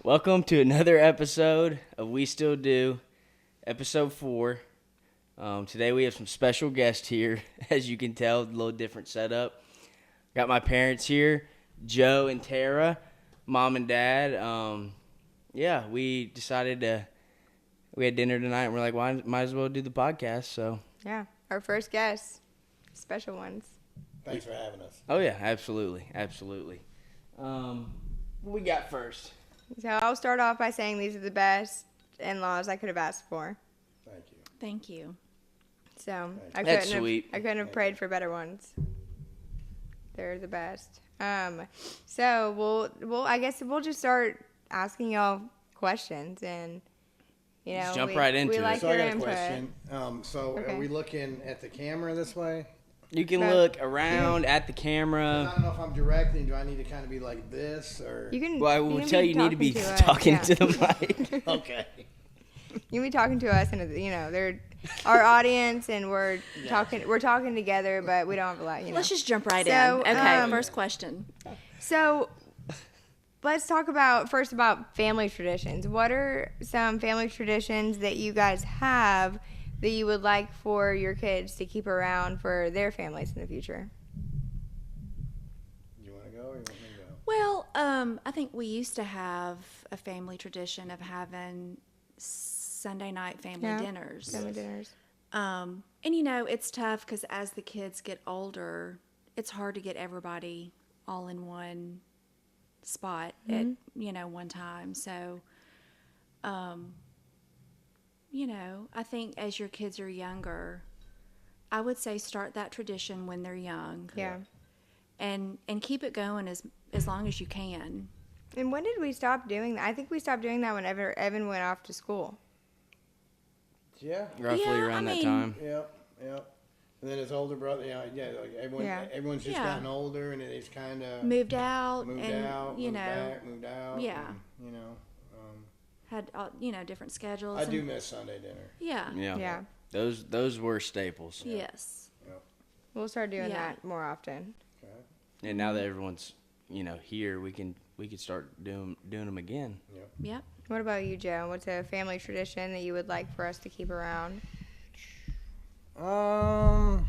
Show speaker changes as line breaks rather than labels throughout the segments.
Welcome to another episode of We Still Do, episode 4. Today we have some special guests here. As you can tell, a little different setup. Got my parents here, Joe and Tara, mom and dad. We decided we had dinner tonight and we're like, why might as well do the podcast, so.
Yeah, our first guests, special ones.
Thanks for having us.
Oh yeah, absolutely. What we got first?
So I'll start off by saying these are the best in-laws I could have asked for.
Thank you.
Thank you.
So
That's sweet.
I couldn't have prayed for better ones. They're the best. So I guess we'll just start asking y'all questions and
Just jump right into it.
Like
So I
your
got a
input.
question.
Okay.
Are we looking at the camera this way?
You can
Okay.
look around at the
I
camera.
don't know if I'm directing. Do I need to kind of be like this or?
You can.
Well, I
you
will
can
tell you need to be
us,
talking
yeah.
to the mic.
Okay.
You can be talking to us, and they're our audience, and we're talking. We're talking together, but we don't have a lot.
Let's just jump right
So,
in. Okay,
um,
first question.
So, let's talk about family traditions. What are some family traditions that you guys have that you would like for your kids to keep around for their families in the future?
You want to go or you want me to go?
Well, I think we used to have a family tradition of having Sunday night family dinners.
Family dinners.
And it's tough because as the kids get older, it's hard to get everybody all in one spot at one time. So, I think as your kids are younger, I would say start that tradition when they're young.
Yeah.
And keep it going as long as you can.
And when did we stop doing that? I think we stopped doing that whenever Evan went off to school.
Yeah.
Roughly
Yeah,
around
I
that
mean-
time.
Yep. And then his older brother, like everyone's just
Yeah.
gotten older, and it's kind of
Moved out
moved
and
out, moved back, moved out.
Yeah.
And,
had different schedules.
I do
and-
miss Sunday dinner.
Yeah.
Yeah.
Those were staples.
Yes.
We'll start doing
Yeah.
that more often.
Okay.
And now that everyone's here, we could start doing them again.
Yep.
What about you, Joe? What's a family tradition that you would like for us to keep around?
Well,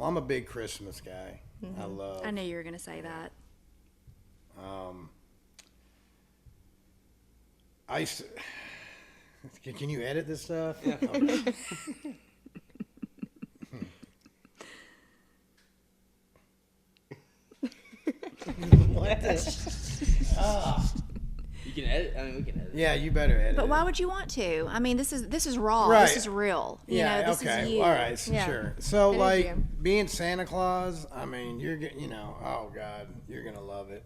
I'm a big Christmas guy. I love.
I knew you were going to say that.
I used to. Can you edit this stuff? Yeah. What the?
You can edit. I mean, we can edit.
Yeah, you better edit.
But
it.
why would you want to? I mean, this is raw.
Right.
This is real.
Yeah.
This
okay.
is you.
All right.
Yeah.
Sure. So,
It is
like,
you.
being Santa Claus, I mean, oh God, you're gonna love it.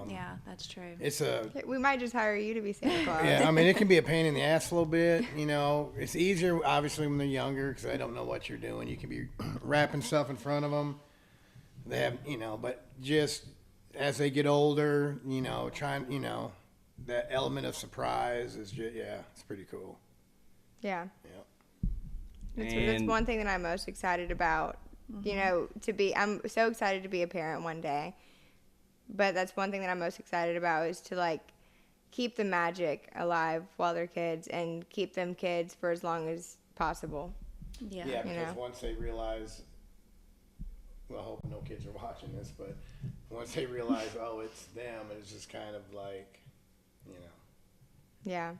Yeah, that's true.
It's a.
We might just hire you to be Santa Claus.
Yeah, I mean, it can be a pain in the ass a little bit. It's easier, obviously, when they're younger because they don't know what you're doing. You can be wrapping stuff in front of them. They have, but just as they get older, that element of surprise is just, it's pretty cool.
Yeah.
Yeah.
That's
And-
one thing that I'm most excited about. I'm so excited to be a parent one day. But that's one thing that I'm most excited about is to keep the magic alive while they're kids and keep them kids for as long as possible.
Yeah.
Yeah, because
know.
once they realize, well, I hope no kids are watching this, but once they realize, oh, it's them, it's just kind of like,
Yeah.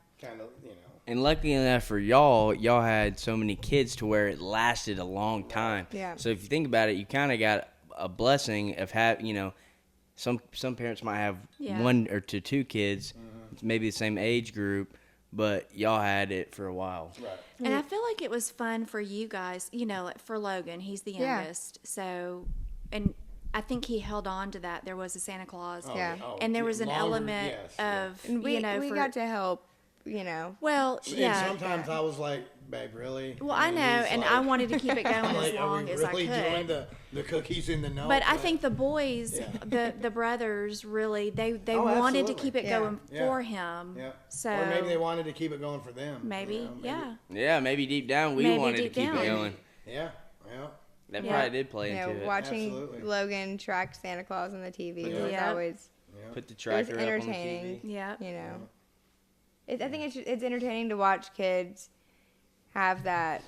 And lucky enough for y'all had so many kids to where it lasted a long time.
Yeah.
So if you think about it, you kind of got a blessing of some parents might have
Yeah.
1 or 2 kids, maybe the same age group, but y'all had it for a while.
Right.
And I feel like it was fun for you guys, like for Logan, he's the
Yeah.
youngest. So, and I think he held on to that. There was a Santa Claus.
Yeah.
And there was an
Longer,
element
yes, yeah.
of,
And we
for,
got to help,
well, yeah.
And sometimes I was like, babe, really?
Well, I know,
he's
and
like-
I wanted to keep it going as
like,
long
are
as
we
I
really doing
could.
the cookies in the note?
But I think the boys,
Yeah.
the brothers, really they
Oh,
wanted to
absolutely.
keep it
Yeah.
going
Yeah.
for him.
Yeah.
So
or maybe they wanted to keep it going for them.
maybe, yeah.
Yeah, maybe deep down we
Maybe
wanted
deep
to keep
down.
it going.
Yeah.
That
Yeah.
probably did play into it.
watching
Absolutely.
Logan track Santa Claus on the TV was
Yeah.
always
Put the
It was
tracker up on the
entertaining.
TV.
Yeah.
You know, I think it's entertaining to watch kids have that.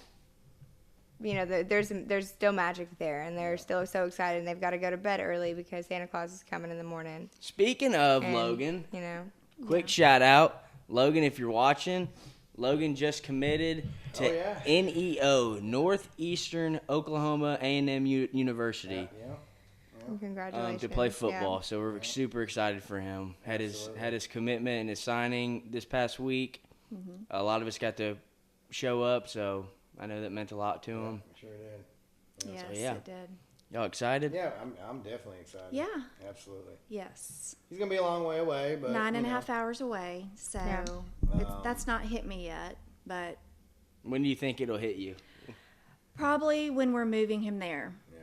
You know, there's still magic there, and they're still so excited. And they've got to go to bed early because Santa Claus is coming in the morning.
Speaking of
And,
Logan,
you know,
quick shout out, Logan, if you're watching. Logan just committed to NEO, Northeastern Oklahoma A&M University,
congratulations.
to play
Yeah.
football. So we're super excited for him. Had his commitment and his signing this past week. A lot of us got to show up, so I know that meant a lot to him.
Sure did.
Yes,
yeah.
it did.
Y'all excited?
Yeah, I'm definitely excited.
Yeah.
Absolutely.
Yes.
He's gonna be a long way away, but
9.5 hours away. So
Yeah.
that's not hit me yet, but
When do you think it'll hit you?
probably when we're moving him there.
Yeah.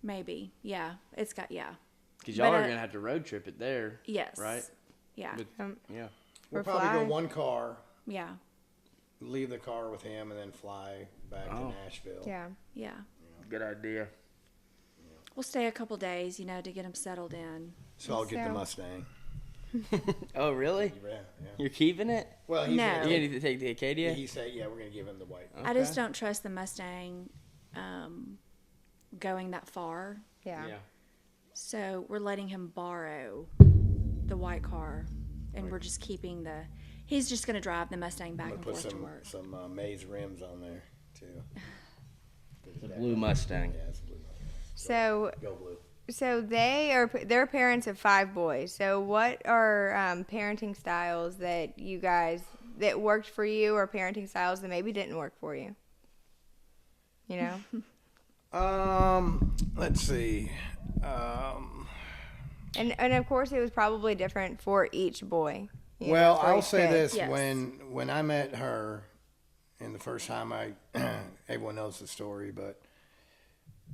Maybe. Yeah. It's got, yeah.
Because y'all
But,
are going to have to road trip it there.
Yes.
Right?
Yeah.
With- yeah.
We'll
Or
probably
fly.
go one car,
Yeah.
leave the car with him, and then fly back to Nashville.
Yeah.
Yeah.
Good idea.
We'll stay a couple days, to get him settled in.
So I'll get the
So-
Mustang.
Oh, really?
Yeah.
You're keeping it?
Well, he's
No.
gonna
You
take,
need to take the Acadia?
he said, yeah, we're gonna give him the white.
I just don't trust the Mustang going that far.
Yeah.
So we're letting him borrow the white car, and we're just keeping he's just going to drive the Mustang back
I'm
and
gonna put
forth to work.
some Maze rims on there too.
The blue Mustang.
Yeah, it's blue.
So
Go blue.
they're parents of 5 boys. So what are parenting styles that you guys that worked for you, or parenting styles that maybe didn't work for you? You know,
Let's see.
and of course it was probably different for each boy. you
Well,
know, for
I'll
each
say
kid.
this:
Yes.
when I met her, and the first time everyone knows the story, but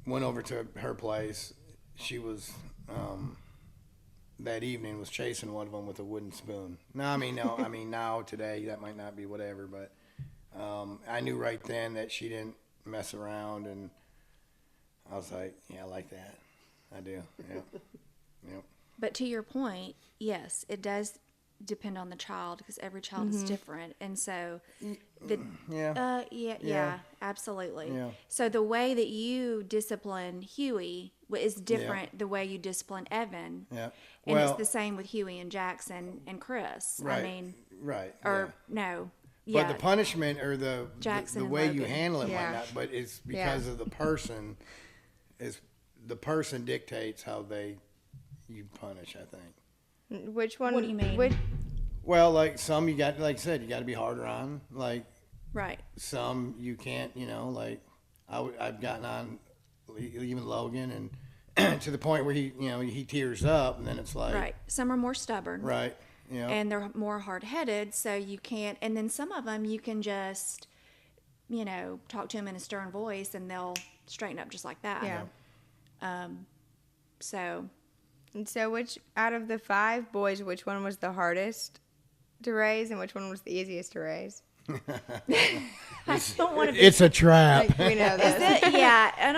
went over to her place, she was that evening was chasing one of them with a wooden spoon. Now today that might not be whatever, but I knew right then that she didn't mess around, and I was like, yeah, I like that. I do. Yep.
But to your point, yes, it does depend on the child because every child is different, and so
Yeah.
yeah, absolutely.
Yeah.
So the way that you discipline Huey is different the way you discipline Evan,
Yeah.
and
Well,
it's the same with Huey and Jackson and Chris.
right.
I mean,
right.
or no,
But
yeah,
the punishment or the
Jackson
the
and
way you
Logan.
handle it
Yeah.
might not, but it's because of the person. Is the person dictates how you punish? I think.
Which one?
What do you mean?
Which,
Well, like some you got, like I said, you got to be harder on. Like
right,
some you can't. Like I've gotten on even Logan and to the point where he tears up, and then it's like
right. Some are more stubborn,
right.
and they're more hard-headed, so you can't. And then some of them you can just, talk to them in a stern voice, and they'll straighten up just like that.
yeah.
So
And so, which out of the 5 boys, which one was the hardest to raise, and which one was the easiest to raise?
I don't want to be.
It's a trap.
Like, we know
Is
this.
it? Yeah, I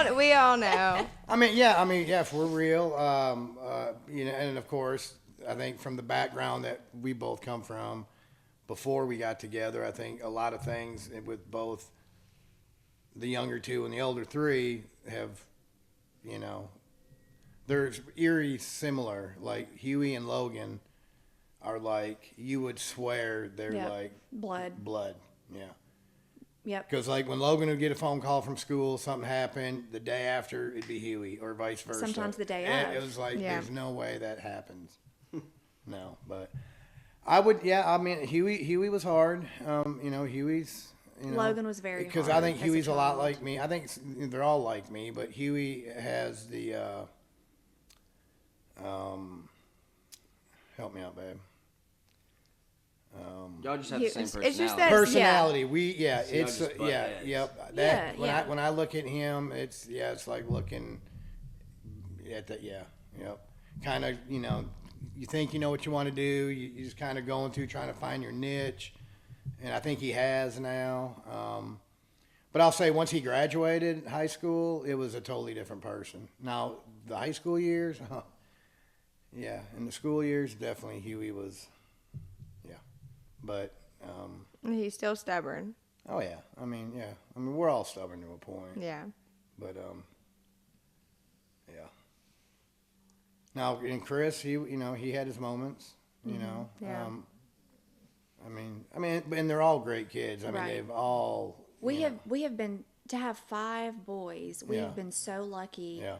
don't.
We all know.
I mean, yeah. If we're real, and of course, I think from the background that we both come from, before we got together, I think a lot of things with both the younger 2 and the older 3 have, they're eerie similar. Like Huey and Logan are like, you would swear they're
Yep.
like
Blood.
yeah.
Yep.
Because like when Logan would get a phone call from school, something happened, the day after it'd be Huey or vice versa.
Sometimes the day
And
of.
it was like,
Yeah.
there's no way that happens. No, but I would, Huey was hard. Huey's,
Logan was very
because
hard
I think
as a
Huey's a lot
child.
like me. I think they're all like me, but Huey has the, help me out, babe.
Y'all just have the same
It's
personality.
just that-
Personality.
So y'all
It's
just butt heads.
yep.
Yeah,
when
yeah.
when I look at him, it's like looking at that. Yeah, yep. Kind of, you think you know what you want to do. You just kind of going through trying to find your niche, and I think he has now. But I'll say once he graduated high school, it was a totally different person. Now the high school years, Yeah, in the school years, definitely Huey was, yeah. But,
He's still stubborn.
oh yeah, I mean, yeah. I mean, we're all stubborn to a point.
Yeah.
But, yeah. Now, in Chris, he had his moments, you know.
Yeah.
I mean, and they're all great kids. I mean,
Right.
they've all.
We
you
have been to have 5 boys. We
Yeah.
have been so lucky.
know,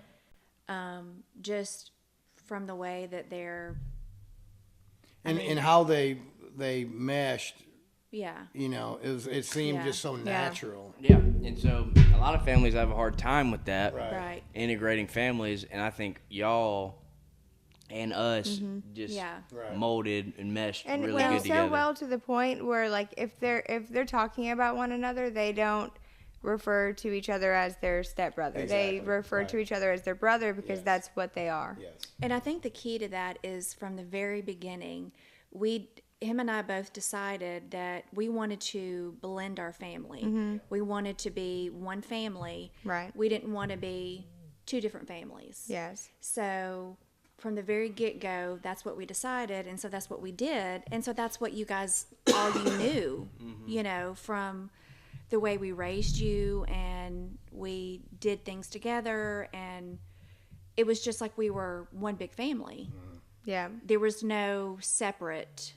Yeah.
Just from the way that they're.
And how they meshed,
Yeah.
you know, it seemed
Yeah.
just so natural.
Yeah, and so a lot of families have a hard time with that,
Right.
Right.
integrating families, and I think y'all and us just
Mm-hmm. Yeah.
Right.
molded and meshed
And
really good
so
together.
well to the point where, like, if they're talking about one another, they don't refer to each other as their stepbrother.
Exactly.
They refer to
Right.
each other as their brother because
Yes.
that's what they are.
Yes.
And I think the key to that is from the very beginning, him and I both decided that we wanted to blend our family. We wanted to be one family.
Right.
We didn't want to be 2 different families.
Yes.
So from the very get-go, that's what we decided, and so that's what we did, and so that's what you guys all you knew, you know, from the way we raised you, and we did things together, and it was just like we were one big family.
Yeah.
There was no separate,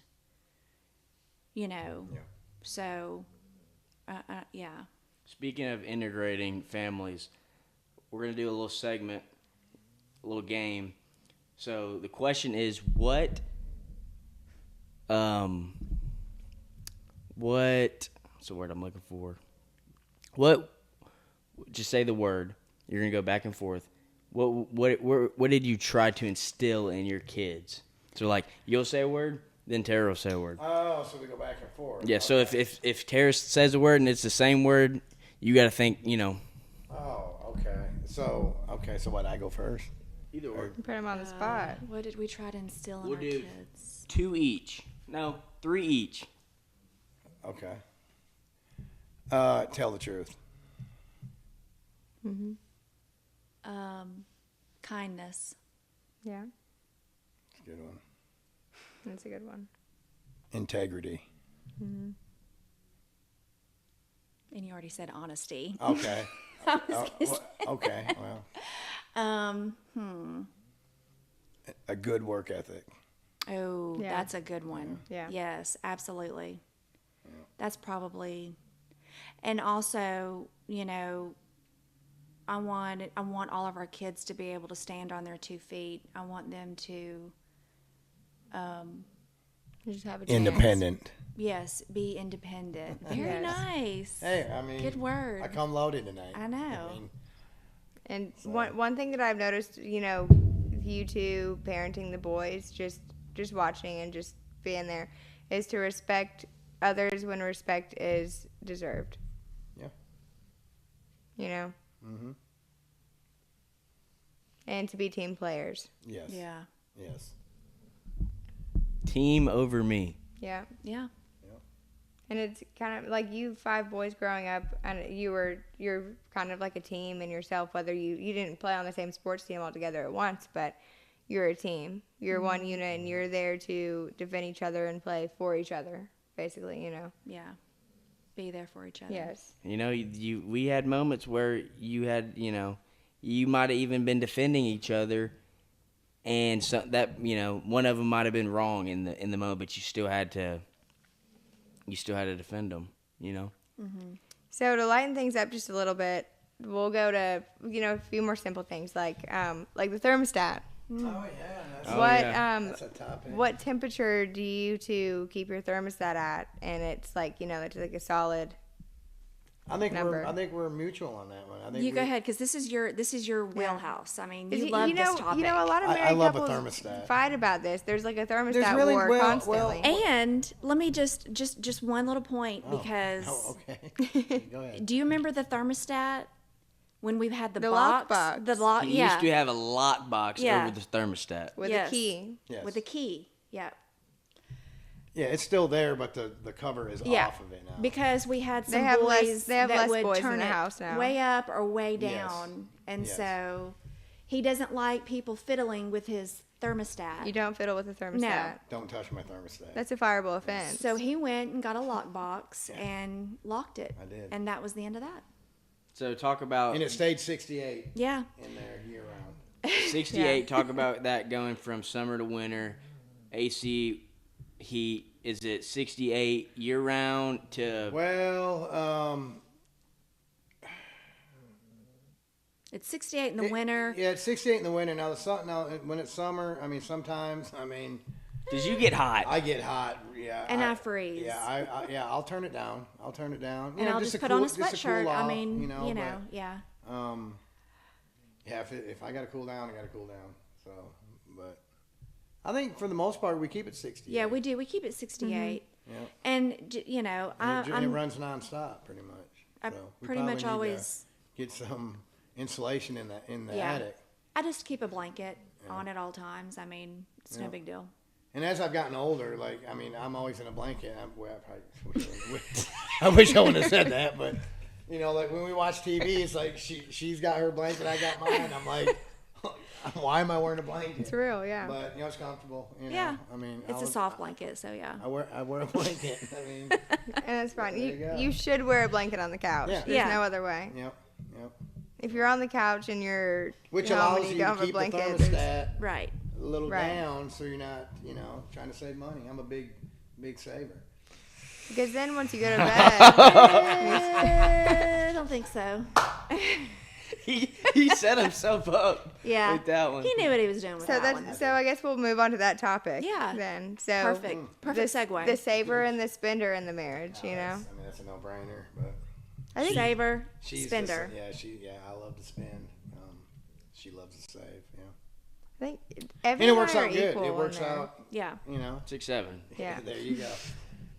you know.
Yeah.
So, yeah.
Speaking of integrating families, we're going to do a little segment, a little game. So the question is, what's the word I'm looking for? Just say the word. You're going to go back and forth. What did you try to instill in your kids? So, like, you'll say a word, then Tara will say a word.
Oh, so we go back and forth.
Yeah, so if Tara says a word and it's the same word, you got to think, you know.
Oh, okay. So what? I go first.
Either word.
Put him on the spot.
What did we try to instill in
We'll
our
do
kids?
2 each. No, 3 each.
Okay. Tell the truth.
Kindness.
Yeah.
That's a good one.
That's a good one.
Integrity.
And you already said honesty.
Okay. Okay. Well, a good work ethic.
Oh,
Yeah.
that's a good one.
Yeah.
Yes, absolutely. That's probably, and also, you know, I want all of our kids to be able to stand on their 2 feet. I want them to,
You just have a chance.
Independent.
yes, be independent. Very
Yes.
nice.
Hey, I mean,
Good word.
I come loaded tonight.
I know.
mean,
And one thing that I've noticed, you know, you two parenting the boys, just watching and just being there, is to respect others when respect is deserved.
Yeah.
You know?
Mm-hmm.
And to be team players.
Yes.
Yeah.
Yes.
Team over me.
Yeah.
Yeah.
And it's kind of like you 5 boys growing up, and you're kind of like a team in yourself. Whether you didn't play on the same sports team all together at once, but you're a team. You're one unit, and you're there to defend each other and play for each other. Basically, you know.
Yeah. Be there for each other.
Yes.
You know, we had moments where you had, you know, you might have even been defending each other, and so that, you know, one of them might have been wrong in the moment, but you still had to defend them. You know.
So to lighten things up just a little bit, we'll go to, you know, a few more simple things like the thermostat.
Oh yeah.
Oh,
what
yeah.
That's a topic.
what temperature do you two keep your thermostat at? And it's like, you know, it's like a solid.
I think
number.
we're mutual on that one. I think
You go ahead, because this is your wheelhouse. I mean, you love this topic.
You know, a lot of
I
married
love a
couples
thermostat.
fight about this. There's like a thermostat
There's really-
war
well-
constantly.
And let me just one little point, because
Oh, okay. Go ahead.
do you remember the thermostat when we've had the
lock
box?
box.
The lock,
You
yeah,
used to have a lock box
Yeah.
over the thermostat.
with
Yes.
a key.
Yes.
with a key. Yeah,
Yeah, it's still there, but the cover is
yeah.
off of it now.
Because we had some
They
boys
have
that
less
would
boys in
turn
the
it
house now.
way up or way
Yes.
down, and
Yes.
so He doesn't like people fiddling with his thermostat.
You don't fiddle with a thermostat.
Don't touch my thermostat.
That's a fireable offense.
So he went and got a lockbox and locked it.
I did.
And that was the end of that.
So talk about
And it stayed 68
Yeah.
in there year round.
68.
Yeah.
Talk about that going from summer to winter. AC heat. Is it 68 year round to?
Well,
It's 68 in the winter.
Yeah, it's 68 in the winter. Now when it's summer, I mean, sometimes,
Did you get hot?
I get hot. Yeah,
And I freeze.
Yeah, I'll turn it down. You
And
know,
I'll just put on a sweatshirt. I mean, yeah.
Yeah, if I got to cool down, I got to cool down. So, but I think for the most part, we keep it 68.
Yeah, we do. We keep it 68.
Yeah.
And, you know,
And it
I'm
runs nonstop, pretty much.
I
So we
pretty
probably
much
need to
always,
get some insulation in the
Yeah.
attic.
I just keep a blanket on at all times. I mean, it's no big deal.
And as I've gotten older, I'm always in a blanket. I wish I wouldn't have said that, but you know, like when we watch TV, it's like she's got her blanket, I got mine. I'm like, why am I wearing a blanket?
it's real, yeah.
But you know, it's comfortable. You know?
Yeah.
I mean,
It's a soft blanket, so yeah.
I wear a blanket. I mean,
And that's fine.
There you go.
You should wear a blanket on the couch.
Yeah.
There's
Yeah.
no other way.
yep.
If you're on the couch and you're
Which
home
allows
and you
you
don't
to
have a
keep the
blanket,
thermostat
Right.
a little
Right.
down, so you're not, trying to save money. I'm a big saver.
because then once you go to bed,
I don't think so.
he set himself up.
Yeah.
With that one.
He knew what he was doing with
so
that one.
that's so I guess we'll move on to that topic.
Yeah.
Then so
Perfect. Perfect segue.
The saver and the spender in the marriage, you know.
That's a no-brainer. But
I think
Saver,
she's
spender.
I love to spend. She loves to save. Yeah.
I think
And
everyone
it works
are
out good.
equal
It
in
works
there.
out.
Yeah.
6'7".
Yeah.
There you go.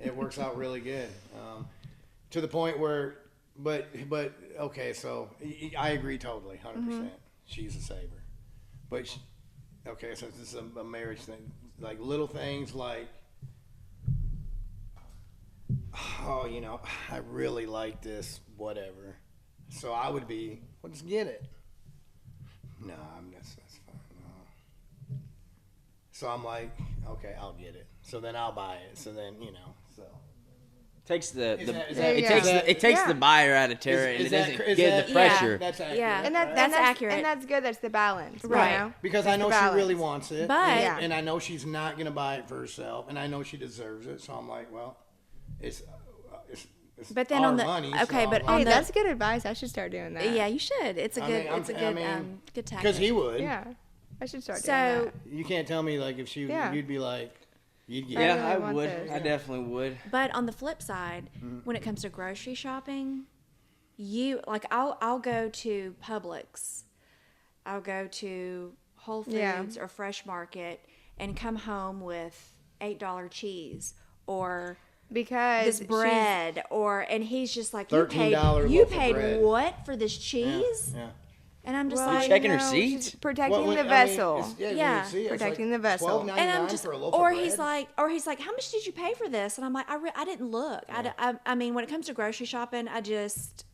It works out really good. To the point where, but okay. So I agree totally, 100%. She's a saver, but okay. So this is a marriage thing, like little things like, oh, I really like this, whatever. So I would be, well, just get it. No, that's fine. No. So I'm like, okay, I'll get it. So then I'll buy it. So then, so.
Takes the
Is that-
it takes
Yeah.
the buyer out of terror and
Is
it
that
doesn't
cr- is
give
that-
the pressure.
That's accurate.
Yeah.
And
right?
That's accurate.
And that's good. That's the balance,
Right.
You know?
Because
That's
I know
the
she
balance.
really wants it,
But-
and,
Yeah.
and I know she's not going to buy it for herself, and I know she deserves it. So I'm like, well, it's
But then
our
on the-
money.
okay,
so
but
I'm
on
Hey,
the-
that's good advice. I should start doing that.
Yeah, you should. It's a
I
good.
mean,
It's a
I
good.
mean,
Good tactic.
because he would.
Yeah. I should start
So-
doing that.
You can't tell me like if
Yeah.
you'd be like, you'd get.
I
Yeah,
really
I
want
would.
this.
I definitely would.
But on the flip side, when it comes to grocery shopping, I'll go to Publix, I'll go to Whole Foods
Yeah.
or Fresh Market and come home with $8 cheese or
Because
this
she's-
bread and he's just like,
$13
you
worth of
paid
bread.
what for this cheese?
Yeah.
And I'm just
Well,
like,
checking
you know,
receipts?
she's protecting
Well,
the
I mean,
vessel.
Yeah,
protecting the vessel.
$12.99
and I'm just,
for a loaf
or
of
he's
bread?
like, how much did you pay for this? And I'm like, I didn't look. I mean, when it comes to grocery shopping, I just,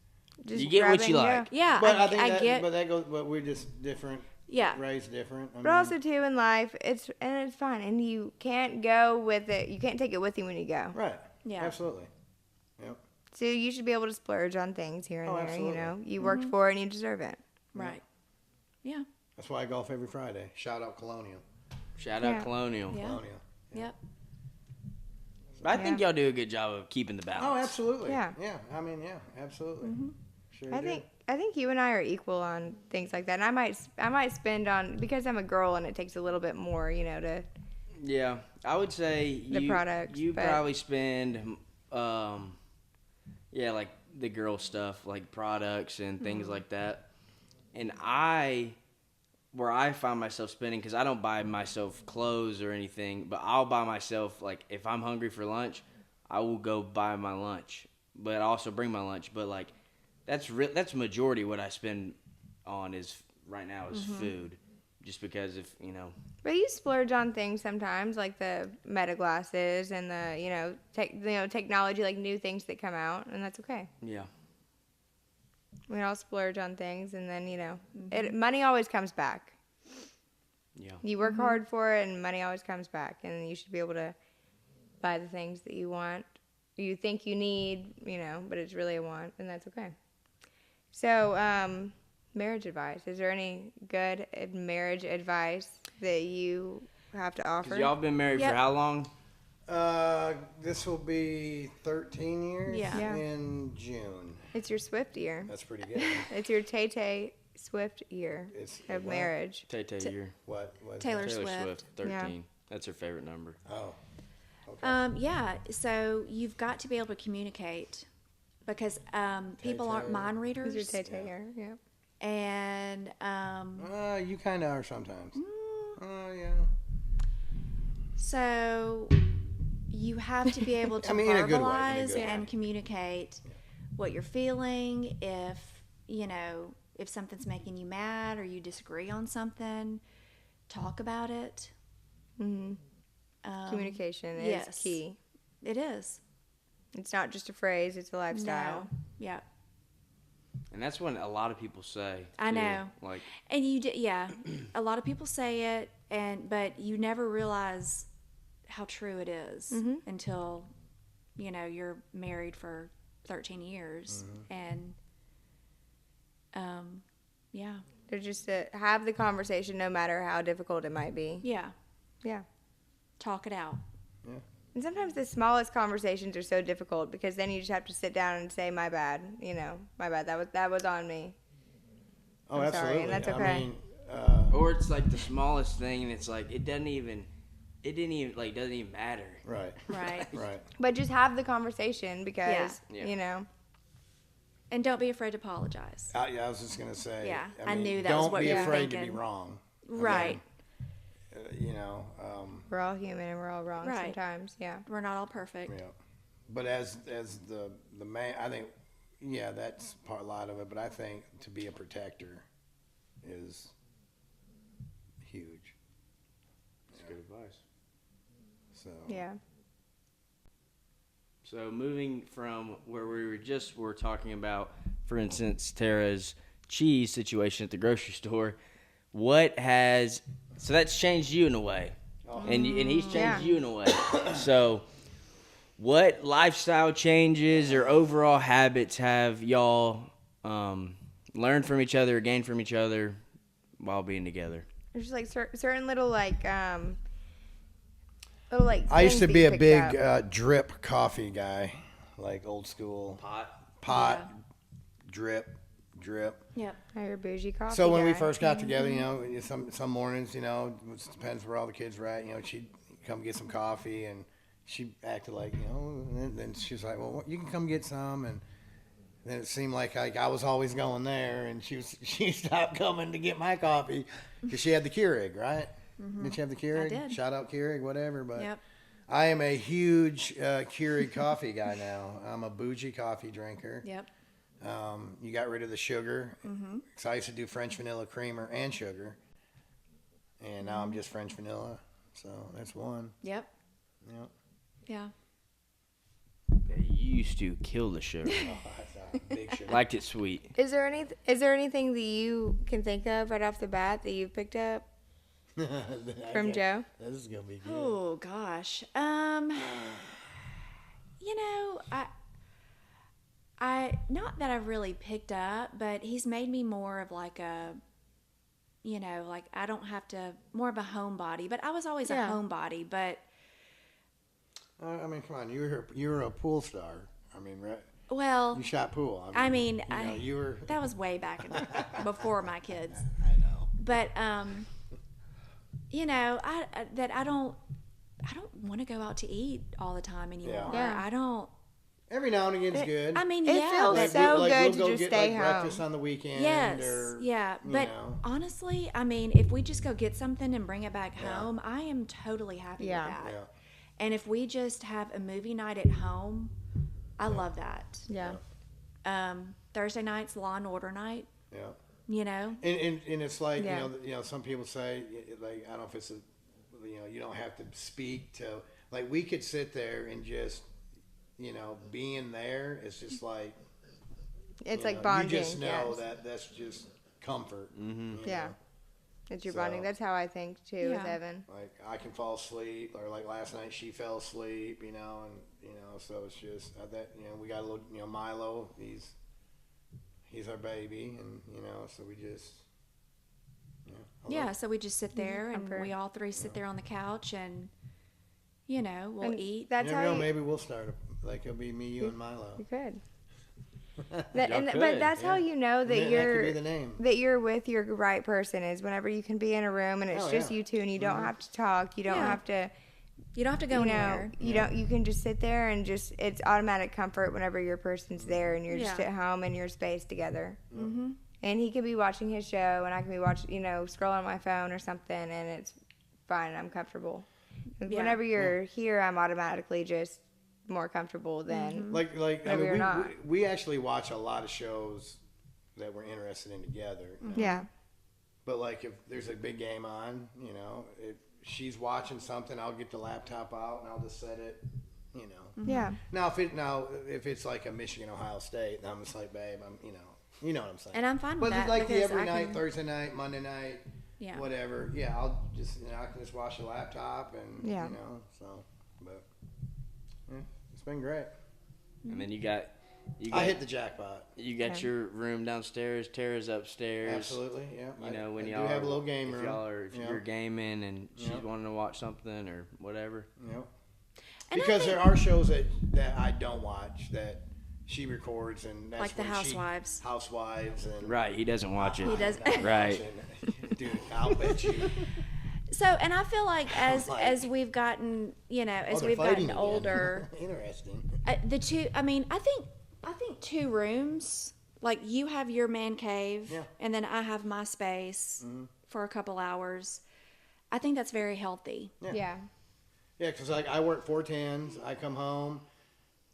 Just
You get what
grabbing,
you like.
yeah,
But I
I
think
get,
that goes. But we're just different.
yeah.
Raised different. I
But
mean,
also too in life, it's fine, and you can't go with it. You can't take it with you when you go.
right.
Yeah.
Absolutely. Yep.
So you should be able to splurge on things here and
Oh,
there.
absolutely.
You know, you worked for it and you deserve it.
Right. Yeah.
That's why I golf every Friday. Shout out Colonial.
Shout out
Yeah.
Colonial.
Yeah.
Colonial.
Yep.
But I think y'all do a good job of keeping the balance.
Oh, absolutely.
Yeah.
Yeah. I mean, yeah, absolutely. Sure.
I
do.
think you and I are equal on things like that. And I might spend on because I'm a girl and it takes a little bit more, you know, to
Yeah, I would say
The products,
You
but-
probably spend, like the girl stuff, like products and things like that. And where I find myself spending, because I don't buy myself clothes or anything, but I'll buy myself, like, if I'm hungry for lunch, I will go buy my lunch, but also bring my lunch. But, like, that's majority what I spend on right now is food, just because if,
But you splurge on things sometimes, like the meta glasses and the technology, like new things that come out, and that's okay.
yeah.
We can all splurge on things, and then money always comes back.
Yeah.
You work hard for it, and money always comes back, and you should be able to buy the things that you want, you think you need, but it's really a want, and that's okay. So, marriage advice. Is there any good marriage advice that you have to offer?
'Cause y'all been married
Yep.
for how long?
This will be 13 years
Yeah.
in June.
It's your Swift year.
That's pretty good.
It's your Tay-Tay Swift year
It's
of
what?
marriage.
Tay year.
What?
Taylor
Taylor
Swift.
Swift, 13. That's her favorite number.
Oh. Okay.
Yeah, so you've got to be able to communicate because people aren't
Tay-Tay.
mind
It's
readers.
your Tay-Tay year, yeah.
And
You kind of are sometimes. Oh, yeah.
so you have to be able to
I mean, in a good way, in a
verbalize
good way.
and communicate what you're feeling. If something's making you mad or you disagree on something, talk about it.
Communication is
yes.
key.
It is.
It's not just a phrase, it's a lifestyle.
No. Yeah.
And that's when a lot of people say.
I
too.
know.
Like,
And yeah, a lot of people say it, but you never realize how true it is until you're married for 13 years, and yeah,
They're just to have the conversation no matter how difficult it might be.
yeah,
Yeah.
talk it out.
And sometimes the smallest conversations are so difficult because then you just have to sit down and say, my bad, my bad. That was on me.
Oh,
I'm sorry,
absolutely.
and that's
I
okay.
mean,
or it's like the smallest thing, and it's like it doesn't even matter.
right.
Right.
Right.
But just have the conversation because,
Yeah.
And don't be afraid to apologize.
I was just gonna say.
Yeah,
I
I
mean,
knew that was
don't
what
be
you were
afraid to be
thinking.
wrong. I mean,
Right.
we're all human and we're all wrong
Right.
sometimes. Yeah.
We're not all perfect.
Yeah. But as the man, I think, that's a lot of it. But I think to be a protector is huge.
That's good advice.
So.
Yeah.
So moving from where we're talking about, for instance, Tara's cheese situation at the grocery store, so that's changed you in a way, and he's changed
Yeah.
you in a way. So what lifestyle changes or overall habits have y'all learned from each other or gained from each other while being together?
There's like certain little like
I
things
used to
that
be
you
a
picked
big
up.
drip coffee guy, like old school pot, drip.
Yep.
Oh, you're a bougie coffee
So when we
guy.
first got together, some mornings, it depends where all the kids were at. She'd come get some coffee, and she acted like, and then she was like, "Well, you can come get some." And then it seemed like I was always going there, and she stopped coming to get my coffee because she had the Keurig, right? Did she have the Keurig?
did.
Shout out Keurig, whatever. But
Yep.
I am a huge Keurig coffee guy now. I'm a bougie coffee drinker.
Yep.
You got rid of the sugar. So I used to do French vanilla creamer and sugar. And now I'm just French vanilla. So that's one.
Yep.
Yep.
Yeah.
Yeah, you used to kill the sugar.
That's a big sugar.
Liked it sweet.
Is there anything that you can think of right off the bat that you've picked up from Joe?
This is going to be good.
Oh gosh. I not that I've really picked up, but he's made me more of like a, like I don't have to, more of a homebody. But I was always a
Yeah.
homebody. But
I mean, come on. You were a pool star. I mean, right?
well,
You shot pool. You were.
that was way back before my kids.
I know.
But I don't want to go out to eat all the time anymore.
Yeah.
I don't.
Every now and again's good.
I mean,
It
yeah,
feels
but
so
we'll
good to
go
just
get,
stay
like,
home.
breakfast on the weekend.
yes,
Or,
yeah.
you
But
know.
honestly, I mean, if we just go get something and bring it back
Yeah.
home, I am totally happy
Yeah.
with that.
Yeah.
And if we just have a movie night at home, I love that.
Yeah.
Thursday night's Law and Order night.
Yeah. And it's like,
Yeah.
some people say, like, I don't know if it's you don't have to speak to, like, we could sit there and just, being there is just like,
It's
You
like
know,
bonding.
You just know
yes.
that that's just comfort. you
Yeah.
know.
It's your
So-
bonding. That's how I think too with
Yeah.
Evan.
Like I can fall asleep, or like last night she fell asleep, and so it's just that we got a little Milo. He's our baby, and so we just I love
Yeah,
it.
so we just sit there and
Comfort.
we all three sit there on the couch and we'll
And
eat.
That's
You
how
never know,
you,
maybe we'll start like it'll be me, you, and Milo.
you could.
Y'all
But
could,
that's how
yeah.
you know that
That
you're
could be the name.
that you're with your right person is whenever you can be in a room and it's
Oh,
just
yeah.
you two and you don't have to talk. You don't
Yeah.
have to.
You don't have to go anywhere.
You can just sit there and just it's automatic comfort whenever your person's there and you're just
Yeah.
at home in your space together. Mm-hmm. And he could be watching his show and I can be watching, scrolling on my phone or something, and it's fine. I'm comfortable.
Yeah.
Whenever you're here, I'm automatically just more comfortable than.
Like I
Whenever you're
mean,
not.
we actually watch a lot of shows that we're interested in together.
Yeah.
But like if there's a big game on, if she's watching something, I'll get the laptop out and I'll just set it,
Yeah.
Now if it's like a Michigan Ohio State, and I'm just like, babe, I'm you know what I'm saying.
And I'm fine with
But
that
like
because
every
I
night,
can-
Thursday night, Monday night,
Yeah.
whatever. Yeah, I'll just I can just watch the laptop and
Yeah.
but yeah, it's been great.
And then you got
I hit the jackpot.
you got
Okay.
your room downstairs. Tara's upstairs.
Absolutely, yeah.
When
I
y'all
do have a little game
if
room.
y'all are if
Yeah.
you're gaming and she's
Yeah.
wanting to watch something or whatever.
Yep.
And I
Because
think-
there are shows that I don't watch that she records, and that's
Like The
when
Housewives.
Housewives, and
Right, he doesn't watch it.
He does-
Right.
Dude, I'll bet you.
So, and I feel like as
Like-
we've gotten, as
they're
we've
fighting
gotten
again.
older,
Interesting.
the two. I mean, I think 2 rooms. Like you have your man cave,
Yeah.
and then I have my space for a couple hours. I think that's very healthy.
Yeah.
Yeah, because like I work 4/10s. I come home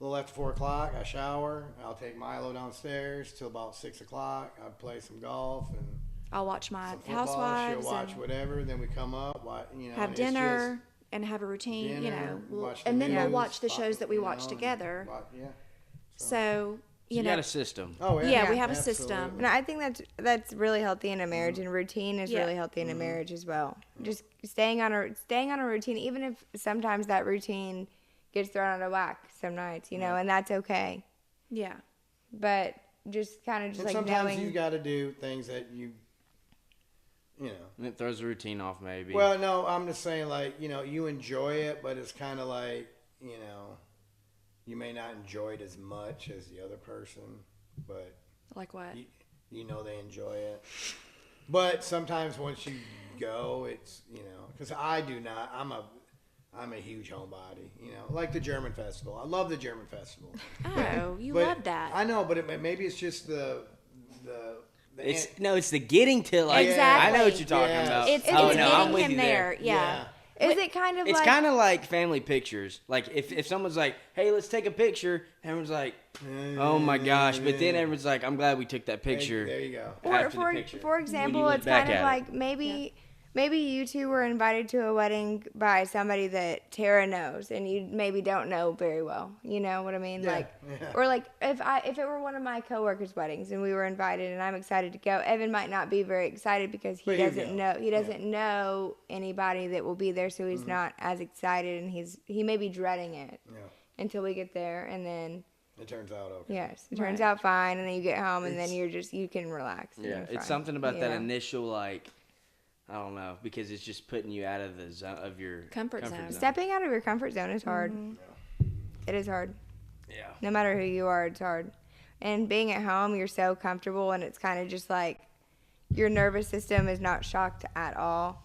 a little after 4 o'clock. I shower. I'll take Milo downstairs till about 6 o'clock. I play some golf and
I'll watch my
some football.
Housewives
She'll watch
and
whatever. Then we come up,
have
and
dinner and have a routine.
It's just dinner, watch the
and then we'll
news,
watch the shows that we watch
and
together.
yeah.
So
You
know,
got a system.
Oh yeah.
Yeah, we have a
Absolutely.
system.
And I think that's really healthy in a marriage, and routine is
Yeah.
really healthy in a marriage as well. Just staying on a routine, even if sometimes that routine gets thrown out of whack some nights, and that's okay.
yeah.
But just kind of just
And
like
sometimes
knowing.
you got to do things that you know.
And it throws the routine off maybe.
Well, no, I'm just saying like you enjoy it, but it's kind of like you may not enjoy it as much as the other person, but
Like what?
they enjoy it. But sometimes once you go, it's because I do not. I'm a huge homebody. Like the German festival. I love the German festival.
Oh, you
But
love that.
I know, but maybe it's just the
it's the getting to like.
Exactly.
I know what you're talking
Yes.
about.
It's
oh, no,
getting
I'm with
him
you
there. Yeah.
Is it kind of
It's
like
kind of like family pictures. Like if someone's like, "Hey, let's take a picture," everyone's like, "Oh my gosh!" But then everyone's like, "I'm glad we took that picture."
There you go.
Or
after the
for
picture,
for
when you
example,
look
it's
back
kind of
at it.
like maybe you two were invited to a wedding by somebody that Tara knows and you maybe don't know very well. You know what I mean?
Yeah,
Like
yeah.
or like if it were one of my coworkers' weddings and we were invited and I'm excited to go, Evan might not be very excited because he
But he'll
doesn't
go.
know know anybody that will be there, so he's not as excited and he may be dreading it
Yeah,
until we get there, and then
it turns out okay.
yes, it turns
Right.
out fine, and then you get home and then
It's-
you can relax. and
Yeah,
you're
it's
fine,
something about
you
that
know?
initial like, I don't know, because it's just putting you out of the zone of your
Comfort zone.
Stepping out of your comfort zone is hard.
Mm-hmm.
It is hard.
Yeah.
No matter who you are, it's hard. And being at home, you're so comfortable, and it's kind of just like your nervous system is not shocked at all.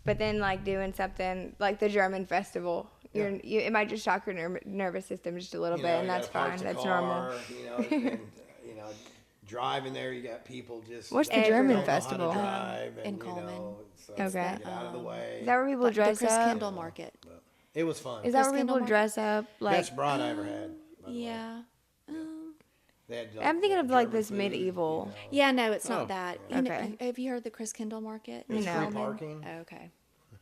But then, like doing something like the German festival, it might just shock your nervous system just a little bit, and
you
that's
gotta park
fine.
the
That's
car,
normal.
And, driving there, you got people just.
What's the
Everywhere.
German
don't know how to
festival?
drive,
in
and,
Coleman.
So
Okay.
Get out of the way.
Is that where people
The
dress
Chris
up?
Kendall Market.
It was fun.
Is that
Chris
where people
Kendall
dress up? Like
Best broad I ever had. by the way.
Yeah.
They had,
I'm thinking of like
German
this
food,
medieval.
Yeah, no, it's
Oh.
not that.
Okay.
Have you heard the Chris Kendall Market?
It's
No.
free
Coleman?
parking.
Oh, okay.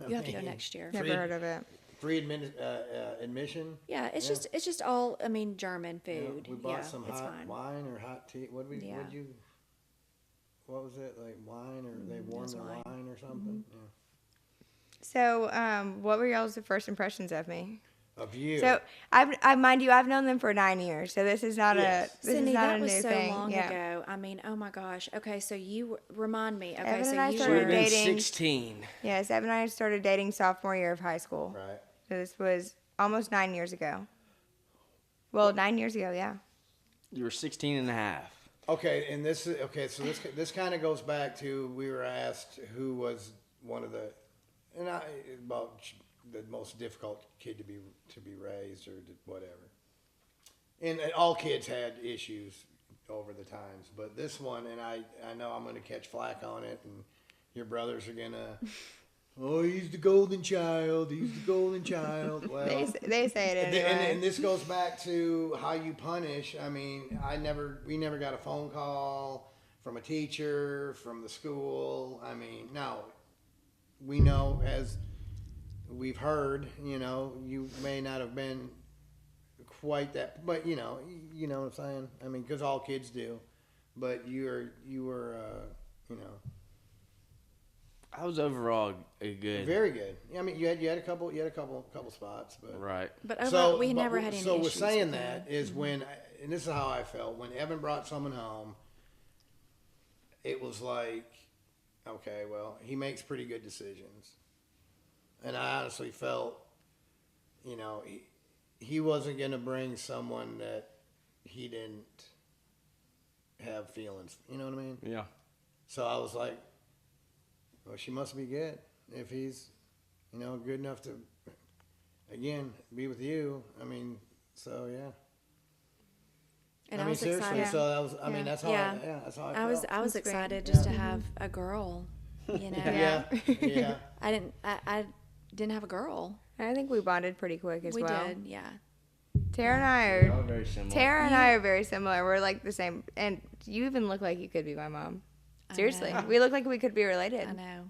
You have to go next year.
Never heard of it.
free admission.
Yeah, it's just all, I mean, German food.
We bought
yeah,
some
it's
hot
fine.
wine or hot tea. What was it, like wine, or they warmed
was
the
wine.
wine or something?
So, what were y'all's first impressions of me?
Yeah. Of you.
So, mind you, I've known them for 9 years, so this is not
Yes.
this
Cindy,
is not
that
a
was
new
so
thing.
long
yeah.
ago. I mean, oh my gosh. Okay, so remind me. Okay,
Evan
so
and I
you
She would
started
have been
dating.
16.
Yes, Evan and I started dating sophomore year of high school.
Right.
So this was almost 9 years ago. Well, 9 years ago, yeah.
You were 16 and a half.
Okay, and this is okay. So this kind of goes back to, we were asked who was one of the, about the most difficult kid to be raised, or whatever. And all kids had issues over the times, but this one, and I know I'm going to catch flack on it, and your brothers are gonna, oh, he's the golden child. He's the golden child. Well,
They say it anyway.
and this goes back to how you punish. I mean, we never got a phone call from a teacher, from the school. I mean, no, we know, as we've heard, you may not have been quite that, but you know what I'm saying? I mean, because all kids do, but you were,
I was overall a good.
very good. I mean, you had a couple spots, but
Right.
But overall, we never had any
So
issues.
we're saying
with
that
him.
is when, and this is how I felt when Evan brought someone home. It was like, okay, well, he makes pretty good decisions, and I honestly felt, he wasn't going to bring someone that he didn't have feelings. You know what I mean?
Yeah.
So I was like, well, she must be good if he's, good enough to, again, be with you. I mean, so yeah.
And
I
I
mean,
was
seriously.
excited.
So that was. I mean, that's how.
Yeah.
That's how I
I
felt.
was
That's great.
excited just to have a girl. You know.
Yeah. Yeah.
I didn't have a girl.
I think we bonded pretty quick as
We
well.
did, yeah.
Tara and I
They're
are
all very similar.
Tara and I are very similar. We're like the same, and you even look like you could be my mom.
I
Seriously,
know.
we look like we could be related,
I know.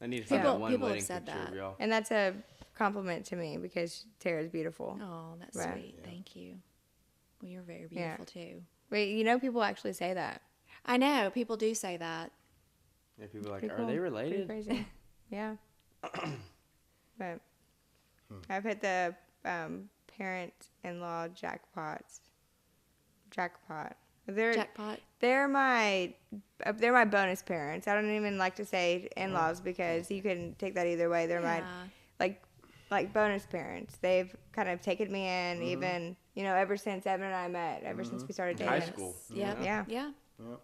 I need to find
People-
one
people have
wedding
said
picture of
that.
y'all.
and that's a compliment to me because Tara's beautiful.
Oh, that's
Right.
sweet. Thank you. Well, you're very
Yeah.
beautiful too.
Wait, people actually say that.
I know people do say that.
Yeah, people are like,
Pretty
are
cool.
they
Pretty
related?
crazy. Yeah. But I've hit the parent-in-law jackpot.
Jackpot.
They're my bonus parents. I don't even like to say in-laws because you can take that either way. They're
Yeah.
my like bonus parents. They've kind of taken me in, even ever since Evan and I met, ever since we started dating.
High school.
Yep.
Yeah.
Yeah.
Yep.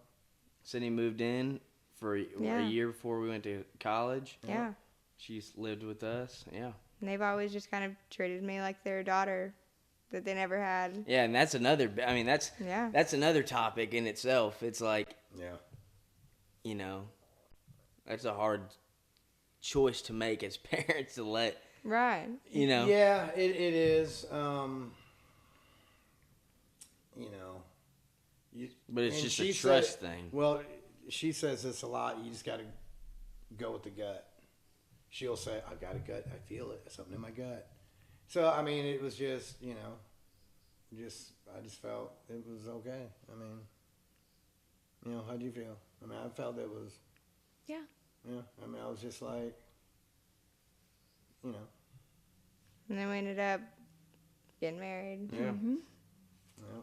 Sydney moved in for a
Yeah.
year before we went to college.
Yeah.
She's lived with us. Yeah.
And they've always just kind of treated me like their daughter that they never had.
Yeah, and that's another. I mean, that's
Yeah.
another topic in itself. It's like,
Yeah.
that's a hard choice to make as parents to let
Right.
Yeah, it is.
But it's
and
just
she
a
said-
trust thing.
Well, she says this a lot. You just got to go with the gut. She'll say, "I've got a gut. I feel it. Something in my gut." So I mean, it was just I just felt it was okay. I mean, how'd you feel? I mean, I felt it was.
Yeah.
Yeah. I mean, I was just like,
And then we ended up getting married.
Yeah.
yeah.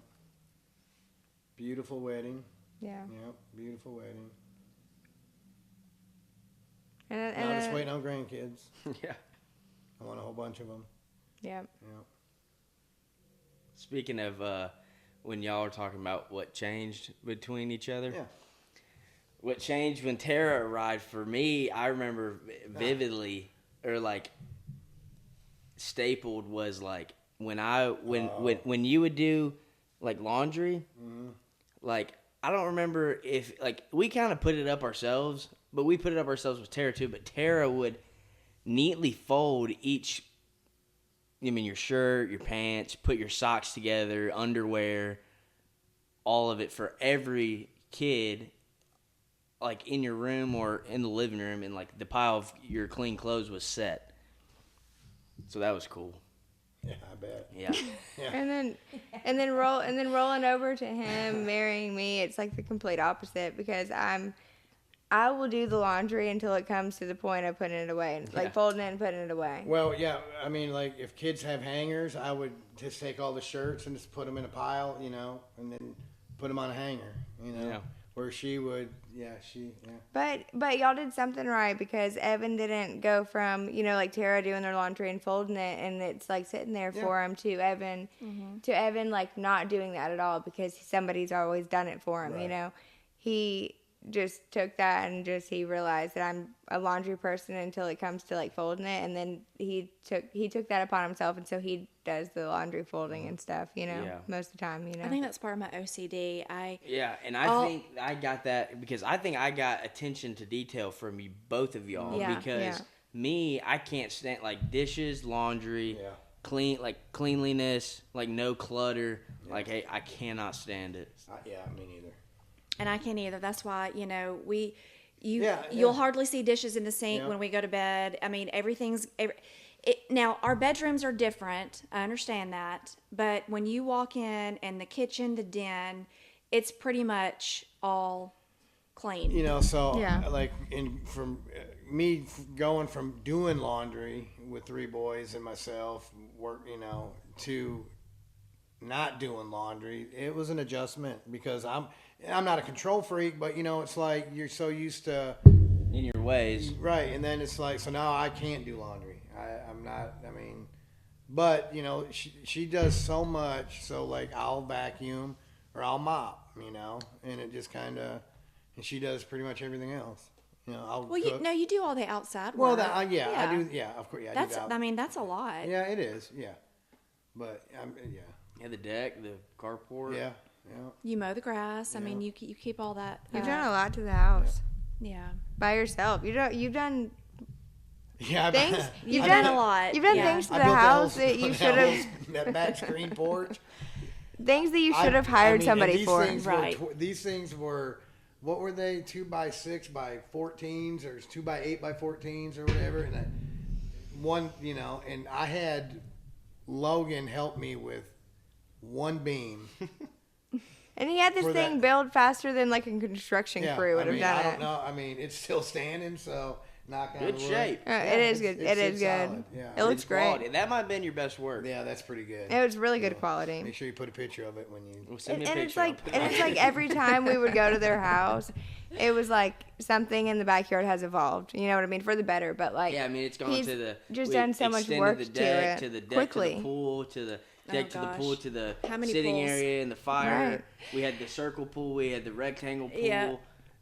Beautiful wedding.
Yeah.
Yeah, beautiful wedding.
And
Now I'm just waiting on grandkids.
Yeah.
I want a whole bunch of them.
Yeah.
Yeah.
Speaking of when y'all are talking about what changed between each other.
Yeah.
What changed when Tara arrived for me, I remember vividly, or like stapled, was like when you would do like laundry, like I don't remember if like we kind of put it up ourselves, but we put it up ourselves with Tara too. But Tara would neatly fold each. I mean, your shirt, your pants, put your socks together, underwear, all of it for every kid, like in your room or in the living room, and like the pile of your clean clothes was set. So that was cool.
Yeah, I bet.
Yeah.
And then rolling over to him marrying me, it's like the complete opposite because I will do the laundry until it comes to the point of putting it away,
Yeah.
like folding it and putting it away.
Well, yeah, I mean, like if kids have hangers, I would just take all the shirts and just put them in a pile, you know, and then put them on a hanger, you know.
Yeah.
Where she would, yeah.
But y'all did something right because Evan didn't go from, you know, like Tara doing their laundry and folding it and it's like sitting there for him to Evan like not doing that at all because somebody's always done it for him, you
Right.
know. He just took that and he realized that I'm a laundry person until it comes to like folding it, and then he took that upon himself, and so he does the laundry folding and stuff, you know,
Yeah.
most of the time, you know.
I think that's part of my OCD.
Yeah, and I think I got that because I think I got attention to detail from you, both of y'all.
Yeah.
Because
Yeah.
me, I can't stand like dishes, laundry,
Yeah.
cleanliness, like no clutter. Like, hey, I cannot stand it.
Yeah, me neither.
And I can't either. That's why, you know,
Yeah,
you'll
yeah.
hardly see dishes in the sink
Yeah.
when we go to bed. I mean, now our bedrooms are different. I understand that. But when you walk in and the kitchen, the den, it's pretty much all clean.
You know, so
Yeah.
like from me going from doing laundry with 3 boys and myself, work, you know, to not doing laundry, it was an adjustment because I'm not a control freak, but you know, it's like you're so used to
In your ways.
right, and then it's like so now I can't do laundry. I'm not. I mean, but you know, she does so much. So like I'll vacuum or I'll mop, you know, and it just kind of, and she does pretty much everything else. You know, I'll
Well,
cook.
you do all the outside
Well,
work.
that, I do. Yeah, of course. Yeah,
That's,
I do that.
I mean, that's a lot.
Yeah, it is. Yeah, but yeah,
Yeah, the deck, the carport.
yeah.
You mow the grass. I mean, you keep all that.
You've done a lot to the house
Yeah.
by yourself. You've done
Yeah,
things. You've
I've
done
done a lot.
You've done
Yeah.
things to
I
the
built
house
that,
that you should have.
that back screen porch.
Things that you should have hired somebody for.
Right.
These things were, what were they? 2x6 by 14s or 2x8 by 14s or whatever. And one, you know, and I had Logan help me with one beam.
And he had this
For
thing
that-
build faster than like a construction crew would
I
have
mean,
done
I
it.
don't know. I mean, it's still standing, so knock on
Good
wood.
shape.
It is good. It is good.
solid, yeah.
It looks
It's quality.
great.
That might have been your best work.
Yeah, that's pretty good.
It was really good quality.
Make sure you put a picture of it when you.
Well, send
And,
me a
and
picture.
it's like
I'll put it
and
on
it's like every time we would go to their house, it was like something in the backyard has evolved. You know what I mean? For the better, but like
Yeah, I mean, it's gone
he's
to the.
just
we
done so much
extended
work
the
to
deck,
it
to the deck,
quickly.
to the pool, to the deck, to the pool,
gosh.
to the
How many
sitting
pools?
area and the fire.
Right.
We had the circle pool. We had the rectangle pool.
Yeah.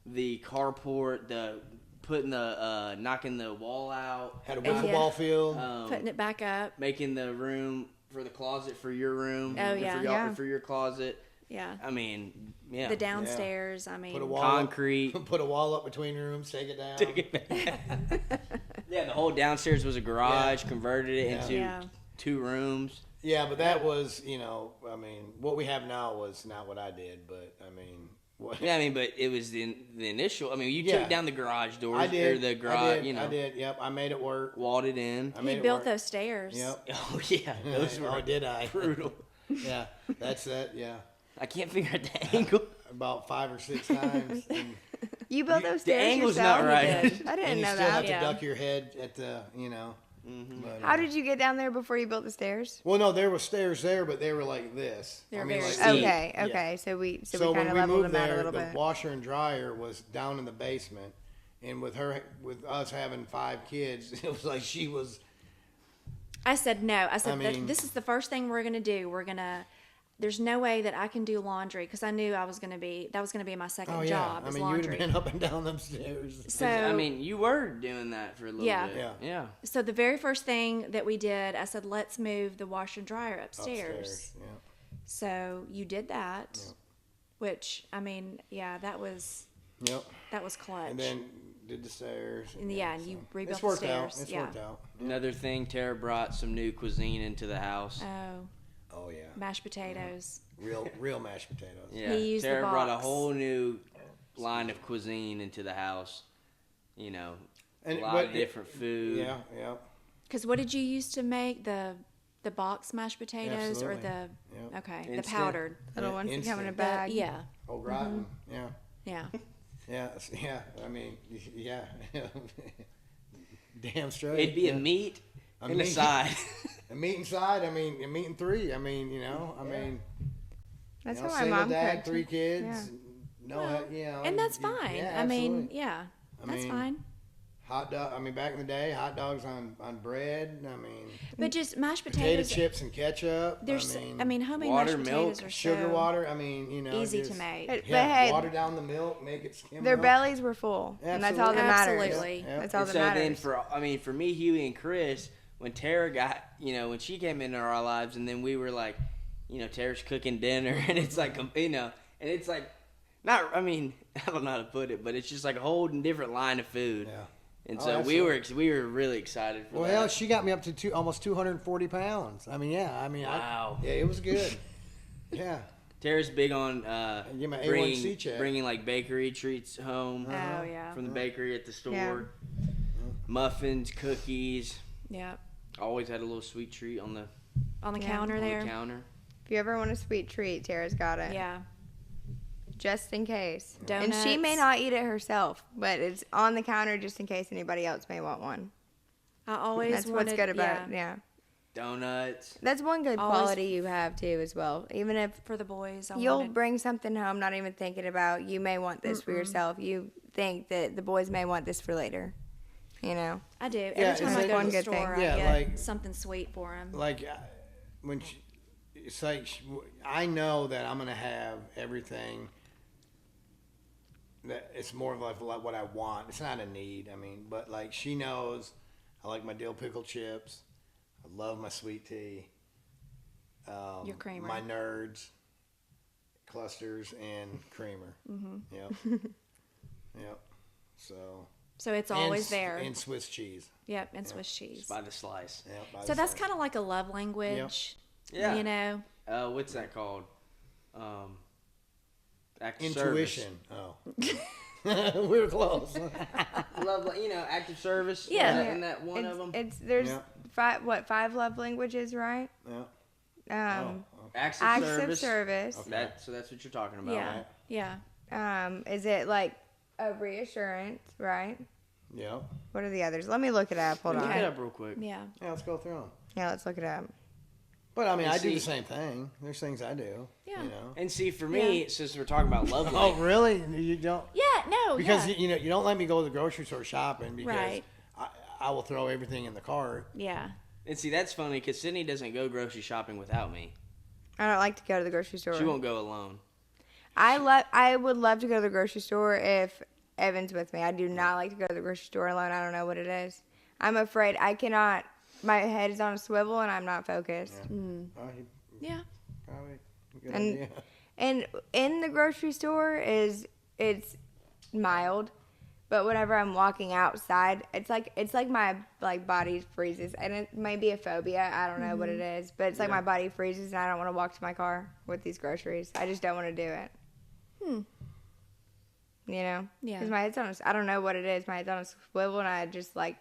The carport. The putting the knocking the wall out.
Had a
Yeah.
wiffle ball field.
Putting it back up.
Making the room for the closet for your room.
Oh,
and
yeah.
For, y'all,
Yeah.
for your closet.
Yeah.
I mean, yeah.
The downstairs. I mean,
Put a wall
Concrete.
Up, put a wall up between rooms. Take it down.
Yeah, the whole downstairs was a garage. Converted it into
Yeah.
2 rooms.
Yeah, but that was, you know, I mean, what we have now was not what I did, but I mean, what
Yeah, I mean, but it was the initial. I mean, you
Yeah.
took down the garage doors
I did.
or the garage.
I did.
You know,
I did. Yep, I made it work.
walled it in.
I made
he
it
built
work.
those stairs.
Yep.
Oh yeah, those were
Oh, did I?
brutal.
Yeah, that's it. Yeah,
I can't figure out the angle.
about 5 or 6 times. And,
You built those
the
stairs
angle's
yourself?
not right.
I
and
didn't
you
know
still
that.
have to
Yeah.
duck your head at the, you know. But,
How did you get down there before you built the stairs?
Well, no, there were stairs there, but they were like this.
They were
I mean,
very
like,
steep.
Okay,
yeah.
okay. So we
So
kind
when
of
we
leveled
moved
them out a
there,
little
the
bit.
washer and dryer was down in the basement, and with us having 5 kids, it was like she was.
I said no. I said
I mean-
this is the first thing we're gonna do. There's no way that I can do laundry because I knew that was gonna be my second
Oh yeah,
job
I
is
mean, you would
laundry.
have been up and down them stairs.
So
I mean, you were doing that for a little
Yeah.
bit.
Yeah.
Yeah.
so the very first thing that we did, I said, let's move the washer and dryer upstairs.
Yeah.
So you did that, which I mean, yeah, that was
Yep.
clutch.
And then did the stairs.
And and you rebuilt
it's
the
worked
stairs.
out. It's
yeah.
worked out.
Another thing, Tara brought some new cuisine into the house.
Oh,
Oh yeah.
mashed potatoes.
Real mashed potatoes.
Yeah,
He used the
Tara brought a
box.
whole new line of cuisine into the house. You know,
And-
a lot
but
of
it-
different food.
Yeah, yeah.
Because what did you use to make the box mashed potatoes or
Absolutely.
the
Yep.
okay the
Instant.
powdered?
Little ones that come in a
Instant.
bag.
Yeah,
Oh, gratin. Yeah.
yeah.
Yeah. Yeah. I mean, yeah. Damn straight.
It'd be a
yeah.
meat
A
and a
meat.
side.
A meat inside. I mean, a meat and three. I mean,
That's
you know,
how my
single
mom
dad,
cooked.
3 kids.
Yeah.
No,
Well,
you know,
And that's
you-
fine.
Yeah,
I mean,
absolutely.
yeah,
I
that's
mean,
fine.
Hot dog. I mean, back in the day, hot dogs on bread. I mean,
But just mashed
potato
potatoes.
chips and ketchup.
There's,
I mean,
homemade
water,
mashed
milk,
potatoes are
sugar
so
water. I mean, you know,
easy
just,
to make.
But
Yeah,
hey,
water down the milk, make it skim.
their
milk.
bellies were full, and that's all that matters.
Absolutely.
Yeah.
That's all
And
that
so
matters.
then for me, Huey and Chris, when Tara got, when she came into our lives, and then we were like, Tara's cooking dinner, and it's like, and it's like, not, I mean, I don't know how to put it, but it's just like a whole different line of food.
Yeah.
And
Oh,
so
absolutely.
we were really excited for
Well,
that.
hell, she got me up to almost 240 pounds. I mean, yeah. I mean,
Wow.
yeah, it was good. Yeah.
Tara's big on
Get my
bringing,
A1C check.
bringing like bakery treats home
Oh yeah,
from the bakery at the store.
Yeah.
Muffins, cookies.
yeah.
Always had a little sweet treat on the
On the
Yeah.
counter
on
there.
the counter.
If you ever want a sweet treat, Tara's got it.
Yeah.
Just in case.
Donuts.
And she may not eat it herself, but it's on the counter just in case anybody else may want one.
I always
That's
wanted,
what's good about it. Yeah.
Donuts.
That's one good
Always-
quality you have too, as well. Even if
for the boys. I
you'll
wanted,
bring something home, not even thinking about you may want this for yourself. You think that the boys may want this for later.
I do.
Yeah,
Every time
it's
I
like-
go
one
to the
good thing.
store,
Yeah,
I get
like-
something sweet for them.
Like, when she, it's like, I know that I'm going to have everything that it's more of like what I want. It's not a need. I mean, but like she knows I like my dill pickle chips. I love my sweet tea.
Your creamer.
My nerds, clusters, and creamer. Mm-hmm. Yep. Yep. So.
So it's
and
always
s-
there.
And Swiss cheese.
Yep, and Swiss cheese.
By the slice.
Yep, by
So
the
that's
side.
kind of like a love language.
Yeah.
You know.
What's that called? Act of
Intuition. Oh. We were close.
service. Love, active service.
Yeah.
Isn't that one of them?
There's
Yeah.
five love languages, right?
Yeah.
Acts of
Acts
service.
of service.
So that's what you're talking about.
Yeah.
Right?
Yeah.
Is it like a reassurance, right?
Yep.
What are the others? Let me look it up. Hold
Look
on.
it up real quick.
Yeah.
Yeah, let's go through them.
Yeah, let's look it up.
But I mean,
And
I do
see-
the same thing. There's things I do.
Yeah.
You know.
And see, for me, since we're talking about love
Oh,
language,
really? You don't?
Yeah. No.
Because
yeah.
you don't let me go to the grocery store shopping because
Right.
I will throw everything in the cart.
Yeah.
and see, that's funny because Sydney doesn't go grocery shopping without me.
I don't like to go to the grocery store.
She won't go alone.
I would love to go to the grocery store if Evan's with me. I do not like to go to the grocery store alone. I don't know what it is. I'm afraid I cannot. My head is on a swivel and I'm not focused.
Oh, you
Yeah.
probably a good
And-
idea.
And in the grocery store it's mild, but whenever I'm walking outside, it's like my body freezes, and it may be a phobia. I don't know what it is, but it's like my body freezes, and I don't want to walk to my car with these groceries. I just don't want to do it.
Yeah.
Because my head's on. I don't know what it is. My head's on a swivel, and I just like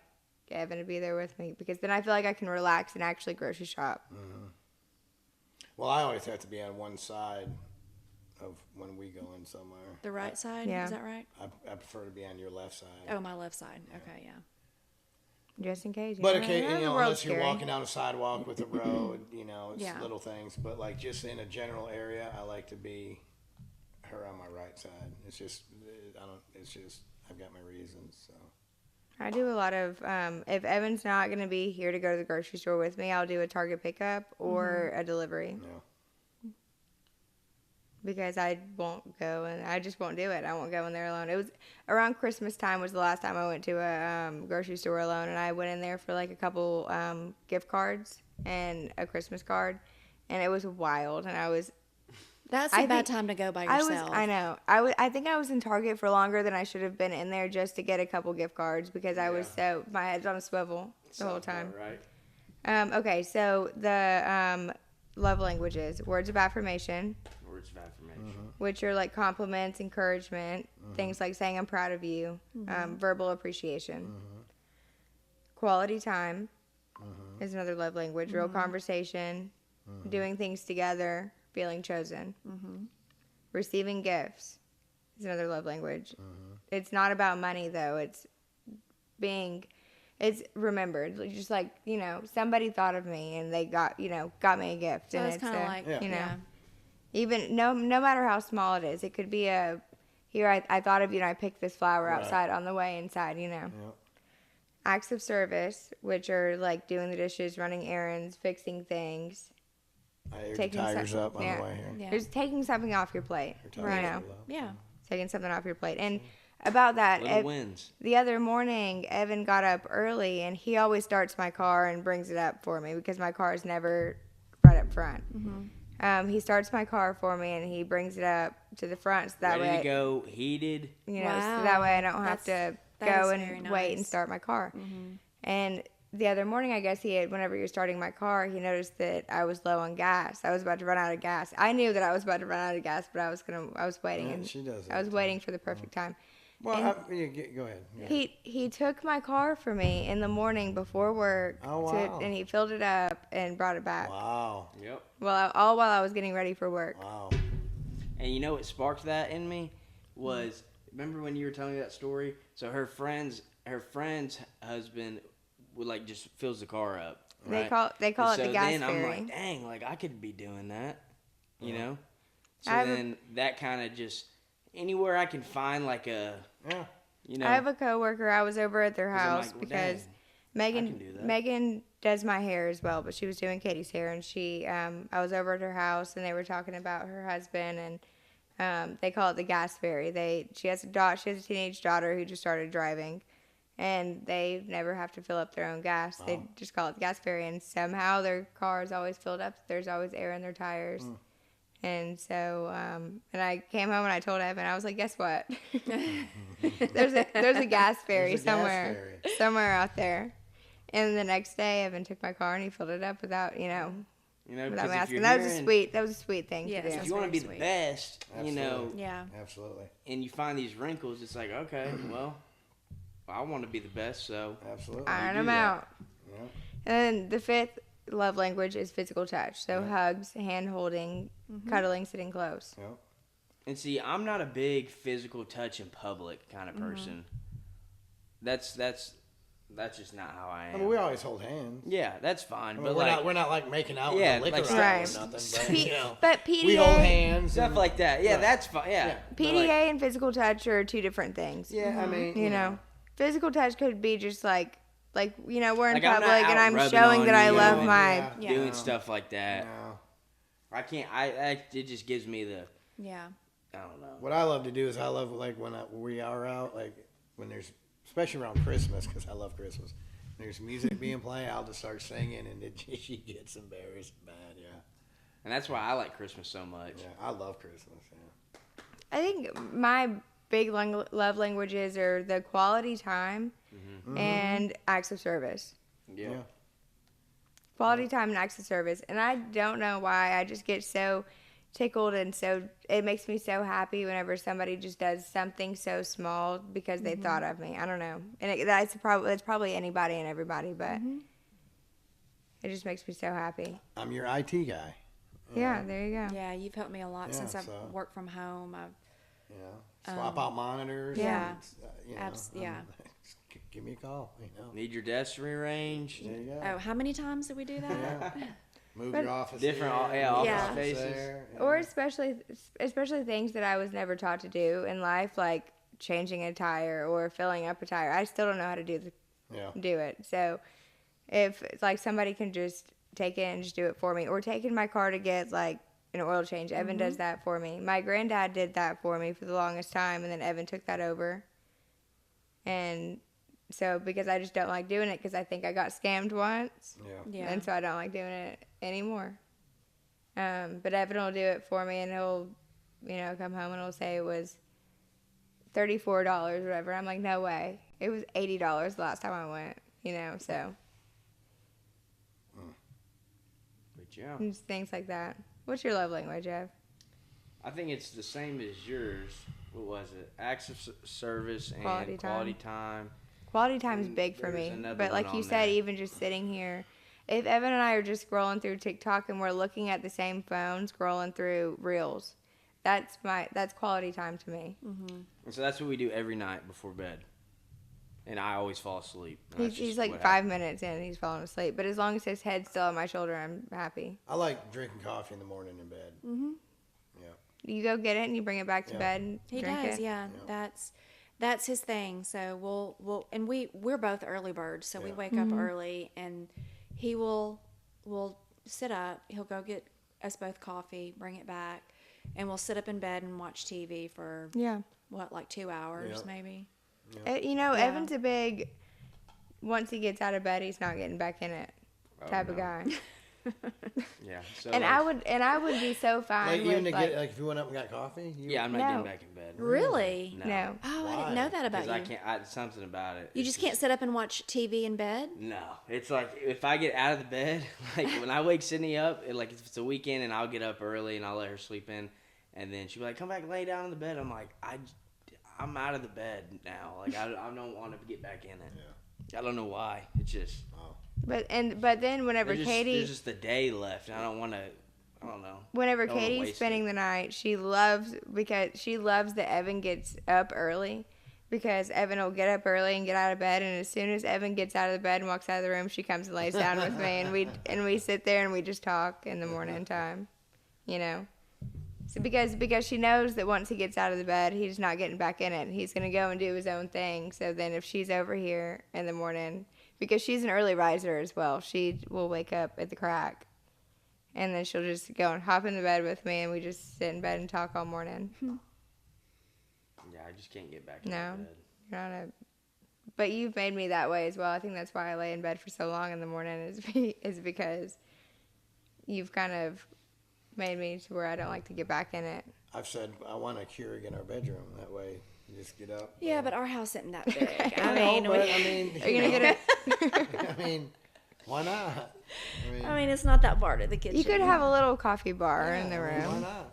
Evan to be there with me because then I feel like I can relax and actually grocery shop.
Well, I always have to be on one side of when we go in somewhere.
The right side.
Yeah.
Is that right?
I prefer to be on your left side.
Oh, my left side. Okay. Yeah.
Just in case.
But
know,
okay,
the world's
unless you're
scary.
walking down a sidewalk with a road, it's
Yeah.
little things. But like just in a general area, I like to be her on my right side. It's just I've got my reasons. So
I do a lot of, if Evan's not going to be here to go to the grocery store with me, I'll do a Target pickup or a delivery because I won't go and I just won't do it. I won't go in there alone. It was around Christmas time was the last time I went to a grocery store alone, and I went in there for like a couple gift cards and a Christmas card, and it was wild. And
That's
I
a bad
think-
time to go by
I
yourself.
know. I think I was in Target for longer than I should have been in there just to get a couple gift cards because I was my head's on a swivel the whole time.
Right.
Okay, so the love languages, words of affirmation,
Words of affirmation.
which are like compliments, encouragement, things like saying I'm proud of you, verbal appreciation, quality time, is another love language. Real conversation, doing things together, feeling chosen. Receiving gifts is another love language. It's not about money though. It's remembered. Just like, somebody thought of me and they got me a gift.
So
and
it's kind of like,
yeah. Even no matter how small it is, it could be I thought of you and I picked this flower
Right.
outside on the way inside,
Yeah.
Acts of service, which are like doing the dishes, running errands, fixing things.
I aired the
Taking
tires
some-
up on
yeah.
the way here.
Yeah.
There's taking something off your plate,
Your tires
you know,
are low.
Yeah.
taking something off your plate. And about that,
Little wins.
the other morning, Evan got up early and he always starts my car and brings it up for me because my car is never right up front. He starts my car for me and he brings it up to the front so that
Ready
way,
to go, heated.
so
Wow.
that way I don't have to
That
go
is very
and wait and
nice.
start my car. And the other morning, I guess whenever he was starting my car, he noticed that I was low on gas. I was about to run out of gas. I knew that I was about to run out of gas, but I was waiting.
Yeah,
and
she does
I was
that,
waiting for the perfect time.
Well,
And-
go ahead. Yeah.
He took my car for me in the morning before work,
Oh, wow.
and he filled it up and brought it back.
Wow.
Yep.
All while I was getting ready for work.
Wow.
And you know what sparked that in me was, remember when you were telling me that story? So her friend's husband would like just fills the car up. Right?
They call
And
it
so
the gas
then
ferry.
I'm like, dang, like I could be doing that, you know. So
I have a-
then that kind of just anywhere I can find like a,
Yeah.
you know.
I have a coworker. I was over at their
'cause I'm
house
like, well,
because
dang, I can do that.
Megan does my hair as well, but she was doing Katie's hair, and I was over at her house, and they were talking about her husband, and they call it the gas ferry. She has a teenage daughter who just started driving, and they never have to fill up their own gas. They just call it the gas ferry, and somehow their car is always filled up. There's always air in their tires. And so, and I came home and I told Evan, I was like, guess what? there's a gas ferry
There's a gas
somewhere,
ferry.
somewhere out there. And the next day, Evan took my car and he filled it up without,
you know,
without
because
me
if
asking.
you're
That was
hearing,
a sweet thing
Yes,
to do.
if
that's
you want to be
very
the
sweet.
best, you know,
Absolutely.
Yeah.
Absolutely.
and you find these wrinkles, it's like, okay, well, I want to be the best, so
Absolutely.
Iron
do
them
that.
out.
Yeah.
And then the fifth love language is physical touch. So hugs, hand holding, cuddling, sitting close.
Yeah.
And see, I'm not a big physical touch in public kind of person. That's just not how I
I
am.
mean, we always hold hands.
Yeah, that's fine.
I mean,
but
we're
like
not like making out
Yeah,
with the liquor
like
right.
stuff.
or nothing. But,
P-
you know,
but
we hold
PDA,
hands.
stuff
and-
like that. Yeah,
Right.
that's fine. Yeah.
Yeah.
But,
PDA
like,
and physical touch are two different things.
Yeah, I mean,
You know, physical touch could be just like we're in
Like, I'm not
public and
out
I'm
rubbing
showing
on
that I
you
love
and
my.
Yeah.
doing
No.
stuff like that.
No.
I can't. It just gives me the.
Yeah.
I don't know.
What I love to do is I love like when we are out, like when there's, especially around Christmas, because I love Christmas. There's music being played, I'll just start singing, and she gets embarrassed bad. Yeah,
And that's why I like Christmas so much.
yeah, I love Christmas. Yeah,
I think my big love languages are the quality time and acts of service.
Yeah.
yeah.
Quality time and acts of service. And I don't know why. I just get so tickled and it makes me so happy whenever somebody just does something so small because they thought of me. I don't know. And it's probably anybody and everybody, but it just makes me so happy.
I'm your IT guy.
Yeah, there you go.
Yeah, you've helped me a lot
Yeah,
since I've
so-
worked from home.
You know, swap out monitors.
yeah.
and, you know,
Yeah.
Give me a call. You know,
Need your desk rearranged.
there you go.
Oh, how many times did we do that?
Yeah. Move
But-
your office.
Different,
here,
yeah,
move
office
your
Yeah.
spaces.
there, yeah.
Or especially things that I was never taught to do in life, like changing a tire or filling up a tire. I still don't know how to do
yeah.
it. So if it's like somebody can just take it and just do it for me, or taking my car to get like an oil change, Evan does that for me. My granddad did that for me for the longest time, and then Evan took that over. And so because I just don't like doing it because I think I got scammed once.
Yeah.
Yeah.
And so I don't like doing it anymore. But Evan will do it for me, and he'll, come home and he'll say it was $34 or whatever. I'm like, no way. It was $80 the last time I went, so
But yeah,
just things like that. What's your love language, Ev?
I think it's the same as yours. What was it? Acts of service and
Quality
quality
time.
time.
Quality time is big for
There's
me.
another
But like
one
you
on
said,
there.
even just sitting here if Evan and I are just scrolling through TikTok and we're looking at the same phone, scrolling through reels, that's quality time to me.
And so that's what we do every night before bed. And I always fall asleep. And that's
He's
just
like
what
5 minutes in and he's falling asleep. But as long as his head's still on my shoulder, I'm happy.
I like drinking coffee in the morning in bed.
You go get it and you bring it back to
Yeah.
bed and
He
drink
does,
it.
yeah. That's his thing. So we'll and we're both early birds, so we
Yeah.
wake up early, and he will sit up. He'll go get us both coffee, bring it back, and we'll sit up in bed and watch TV for
Yeah.
like 2 hours
Yeah.
maybe.
You know, Evan's a big, once he gets out of bed, he's not getting back in it type of
no.
guy.
Yeah. So
And I would be so fine
Like even
with
to get like if you went up and got coffee.
yeah, I'm not
No.
getting back in bed.
Really?
no.
Oh, I
Why?
didn't know that about
Because
you.
I can't. Something about it.
You
It's
just can't sit up and watch TV in bed?
No, it's like if I get out of the bed, like when I wake Sydney up, like if it's a weekend and I'll get up early and I'll let her sleep in, and then she'll be like, "Come back, and lay down in the bed." I'm like, I'm out of the bed now. Like I don't want to get back in it. I don't know why. It's just
But then whenever
there's just the day left, and I don't want to. I don't know.
Whenever
I don't wanna
Katie's
waste
spending the night, she loves that Evan gets up early, because Evan will get up early and get out of bed, and as soon as Evan gets out of the bed and walks out of the room, she comes and lays down with me, and we sit there and we just talk in the morning time, you know. So because she knows that once he gets out of the bed, he's not getting back in it. He's gonna go and do his own thing. So then if she's over here in the morning, because she's an early riser as well, she will wake up at the crack. And then she'll just go and hop in the bed with me, and we just sit in bed and talk all morning.
Yeah, I just can't get back in
No.
bed.
You're not but you've made me that way as well. I think that's why I lay in bed for so long in the morning is because you've kind of made me to where I don't like to get back in it.
I've said I want a Keurig in our bedroom. That way you just get up.
Yeah, but our house isn't that big.
I know, but I mean,
Are you gonna get it?
I mean, why not?
I mean, it's not that far to the kitchen.
You could have a little coffee bar in the
Why
room,
not?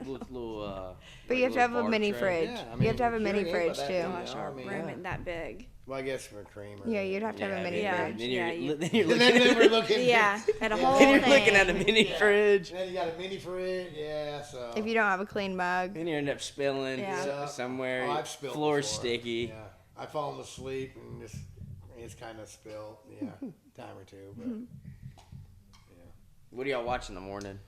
Little
but you have to have a mini
tray.
fridge.
Yeah, I
You
mean,
have to have a mini
Keurig ain't
fridge
but that
too.
big.
Gosh,
I
our
mean,
room
yeah.
isn't that big.
Well, I guess for creamer.
Yeah, you'd have to have a mini
Yeah.
fridge.
Then
Yeah,
you're,
you-
then you're
And
looking,
then we're looking.
Yeah, at a whole
then you're
thing.
looking at a mini fridge.
Then you got a mini fridge. Yeah, so.
If you don't have a clean mug,
Then you end up spilling
Yeah.
somewhere.
Oh, I've spilled
Floor's
before.
sticky.
Yeah, I've fallen asleep and it's kind of spilled. Yeah, time or two. But
What do y'all watch in the morning?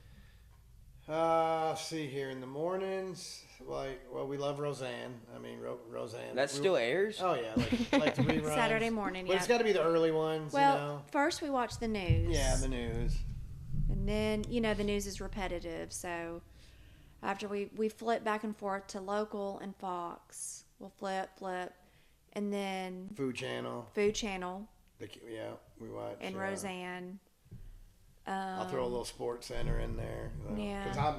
see here in the mornings, we love Roseanne. I mean, Roseanne.
That still airs?
Oh yeah, like the reruns.
Saturday morning,
But
yeah.
it's got to be the early ones.
Well,
you know.
first we watch the news.
Yeah, the news.
And then, the news is repetitive. So after we flip back and forth to local and Fox, we'll flip, and then
Food Channel.
Food Channel
We watch.
and Roseanne.
I'll throw a little Sports Center in there.
Yeah.
Because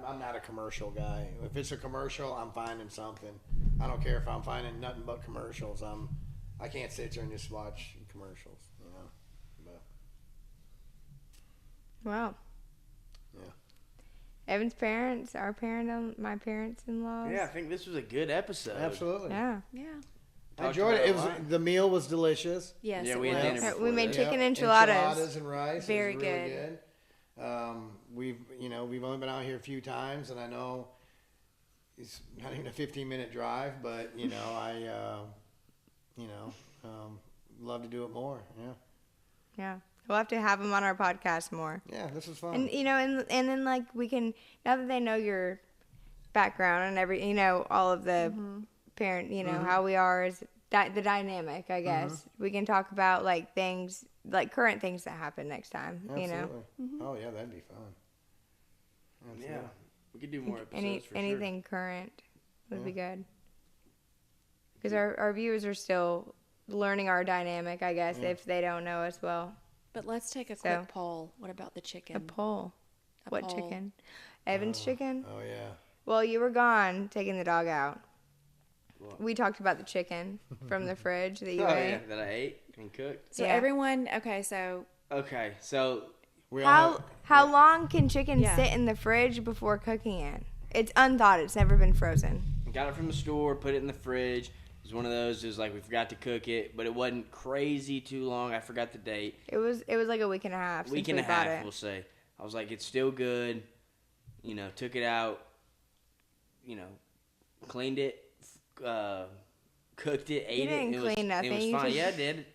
I'm not a commercial guy. If it's a commercial, I'm finding something. I don't care if I'm finding nothing but commercials. I can't sit there and just watch commercials. You know. But
wow.
Yeah.
Evan's parents, my parents-in-law.
Yeah, I think this was a good episode.
absolutely.
Yeah.
Yeah.
I enjoyed it.
Talked about
The meal was delicious.
Yes,
Yeah,
it
we had
was.
dinner.
We made
this.
chicken
Yep,
enchiladas.
and rice.
Very
it was really
good.
We've only been out here a few times, and I know it's not even a 15-minute drive, but I love to do it more. Yeah,
Yeah. We'll have to have them on our podcast more.
yeah, this is fun.
And and then like we can, now that they know your background and all of the parent, how we are as the dynamic, I guess. We can talk about like things, like current things that happen next time,
Absolutely. Oh yeah, that'd be fun. Absolutely.
Yeah. We could do more episodes for
anything current would be good. Because our viewers are still learning our dynamic, I guess, if they don't know us well.
But let's take a
So-
quick poll. What about the chicken?
A poll.
A
What
poll.
chicken? Evan's chicken?
Oh yeah.
Well, you were gone taking the dog out.
What?
We talked about the chicken from the fridge that
sure.
you
Oh,
ate.
yeah, that I ate and cooked.
So
Yeah.
everyone, okay, so
Okay, so
We all
How long can chicken
Yeah.
sit in the fridge before cooking it? It's unthawed. It's never been frozen.
got it from the store, put it in the fridge. was one of those. It was like we forgot to cook it, but it wasn't crazy too long. I forgot the date.
It was like a week and a half.
Week
since
and a
we bought
half,
it.
we'll say. I was like, it's still good. You know, took it out. You know, cleaned it, cooked it, ate
didn't
it.
clean nothing,
It was
you
fine.
just-
Yeah, I did.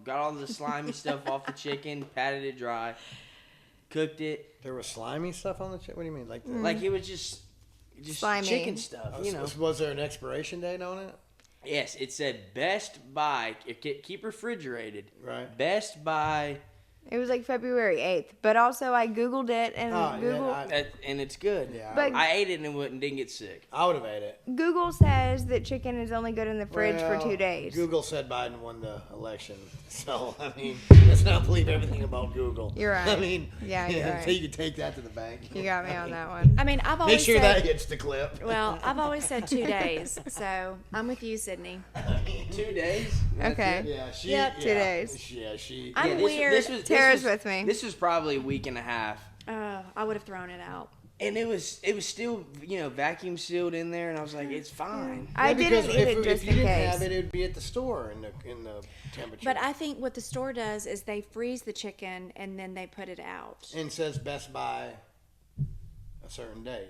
Got all the slimy stuff off the chicken, patted it dry, cooked it.
There was slimy stuff on the chicken. What do you mean, like the,
Like it was just
Slimy.
chicken stuff. You know.
Was there an expiration date on it?
Yes, it said Best Buy. Keep refrigerated.
Right.
Best Buy,
It was like February 8th. But also, I Googled it, and
Oh, yeah,
Google
and it's good.
Yeah,
But-
I ate it and didn't get sick.
I would have ate it.
Google says that chicken is only good in the fridge for
Well,
2 days.
Google said Biden won the election, so I mean, let's not believe everything about Google.
You're right.
I mean,
Yeah, you're right.
So you can take that to the bank.
You got me on that one.
I mean, I've always
Make sure
said,
that hits the clip.
well, I've always said 2 days. So I'm with you, Sydney.
2 days.
Okay.
Yeah, she.
Yep,
2 days.
Yeah, she.
I'm
Yeah,
weird.
Tara's with me.
This was probably a week and a half,
I would have thrown it out.
and it was still vacuum sealed in there, and I was like, it's fine.
I
because
didn't eat it just
if you
in
didn't
case.
have it, it'd be at the store in the temperature.
But I think what the store does is they freeze the chicken and then they put it out.
and it says Best Buy a certain date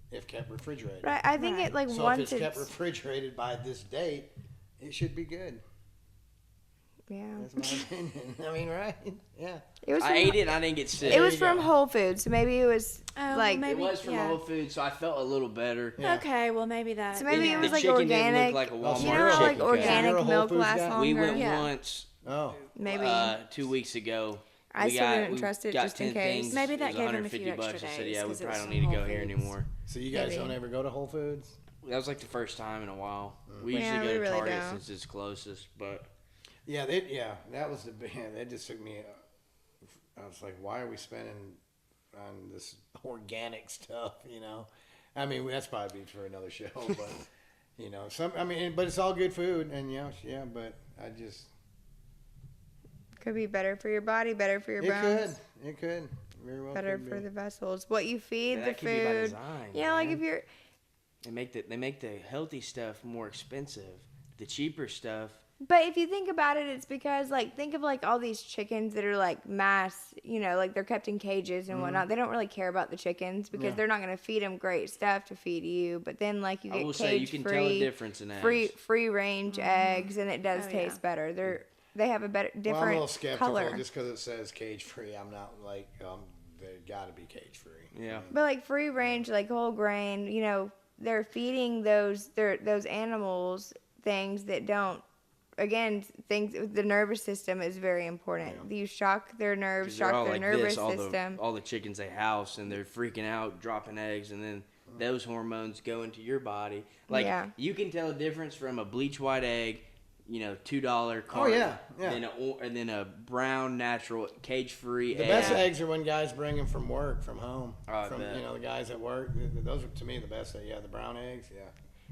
if kept refrigerated.
Right, I think
Right.
it like
So
once
if it's kept
it's
refrigerated by this date, it should be good.
yeah.
That's my opinion. I mean, right? Yeah.
It was
I
from,
ate it and I didn't get sick.
It was
you
from
go.
Whole Foods, so maybe it was
Oh,
like
It
maybe-
was from
yeah.
Whole Foods, so I felt a little better.
Yeah.
Okay, well maybe that.
So maybe
And
it was
the
like
chicken didn't
organic.
look like a
Oh,
Walmart
so
You know
you're a
how
Whole-
like
you're a
organic
Whole
milk
Foods
lasts
guy?
longer?
We went
Yeah.
once
Oh.
Maybe
2 weeks ago.
I
We
still
got-
didn't
we
trust it
got
just in
10
case.
things.
Maybe
It
that
was
gave him a
150
few
bucks.
extra
I said,
days
yeah, we
'cause it
probably
was
don't
from
need to go
Whole
here
Foods.
anymore.
So you guys
Maybe.
don't ever go to Whole Foods?
That was like the first time in a while. We
Yeah,
usually
we
go to
really
Target
don't.
since it's closest, but
Yeah, that was the big. That just took me. I was like, why are we spending on this organic stuff? You know, I mean that's probably for another show, but you know, but it's all good food, and yeah, but I just
could be better for your body, better for your bones,
it could very well
better
could
for
be.
the vessels. What you feed,
that
the
could be by
food.
design.
Yeah, like
man.
if you're
they make the healthy stuff more expensive. The cheaper stuff.
But if you think about it, it's because like think of like all these chickens that are like mass, you know, like they're kept in cages and whatnot. They don't really care about the chickens because
Yeah.
they're not going to feed them great stuff to feed you. But then like you
I
get
will say you
cage
can tell a
free,
difference in eggs.
free range eggs, and it does
Oh,
taste
yeah.
better. They have a better
Well, I'm a
different
little skeptical
color.
just because it says cage free. I'm not like they got to be cage free.
Yeah.
But like free range, like whole grain, you know, they're feeding those animals things that don't. Again, things. The nervous system is very important. You shock their nerves,
'Cause they're all
shock their
like
nervous
this, all
system.
all the chickens they house, and they're freaking out, dropping eggs, and then those hormones go into your body. Like
Yeah.
you can tell a difference from a bleach white egg, you know, $2
Oh, yeah.
and then a brown natural cage free
The
egg.
best eggs are when guys bring them from work, from home.
Oh, I
from
bet.
you know the guys at work. Those are to me the best. Yeah, the brown eggs. Yeah.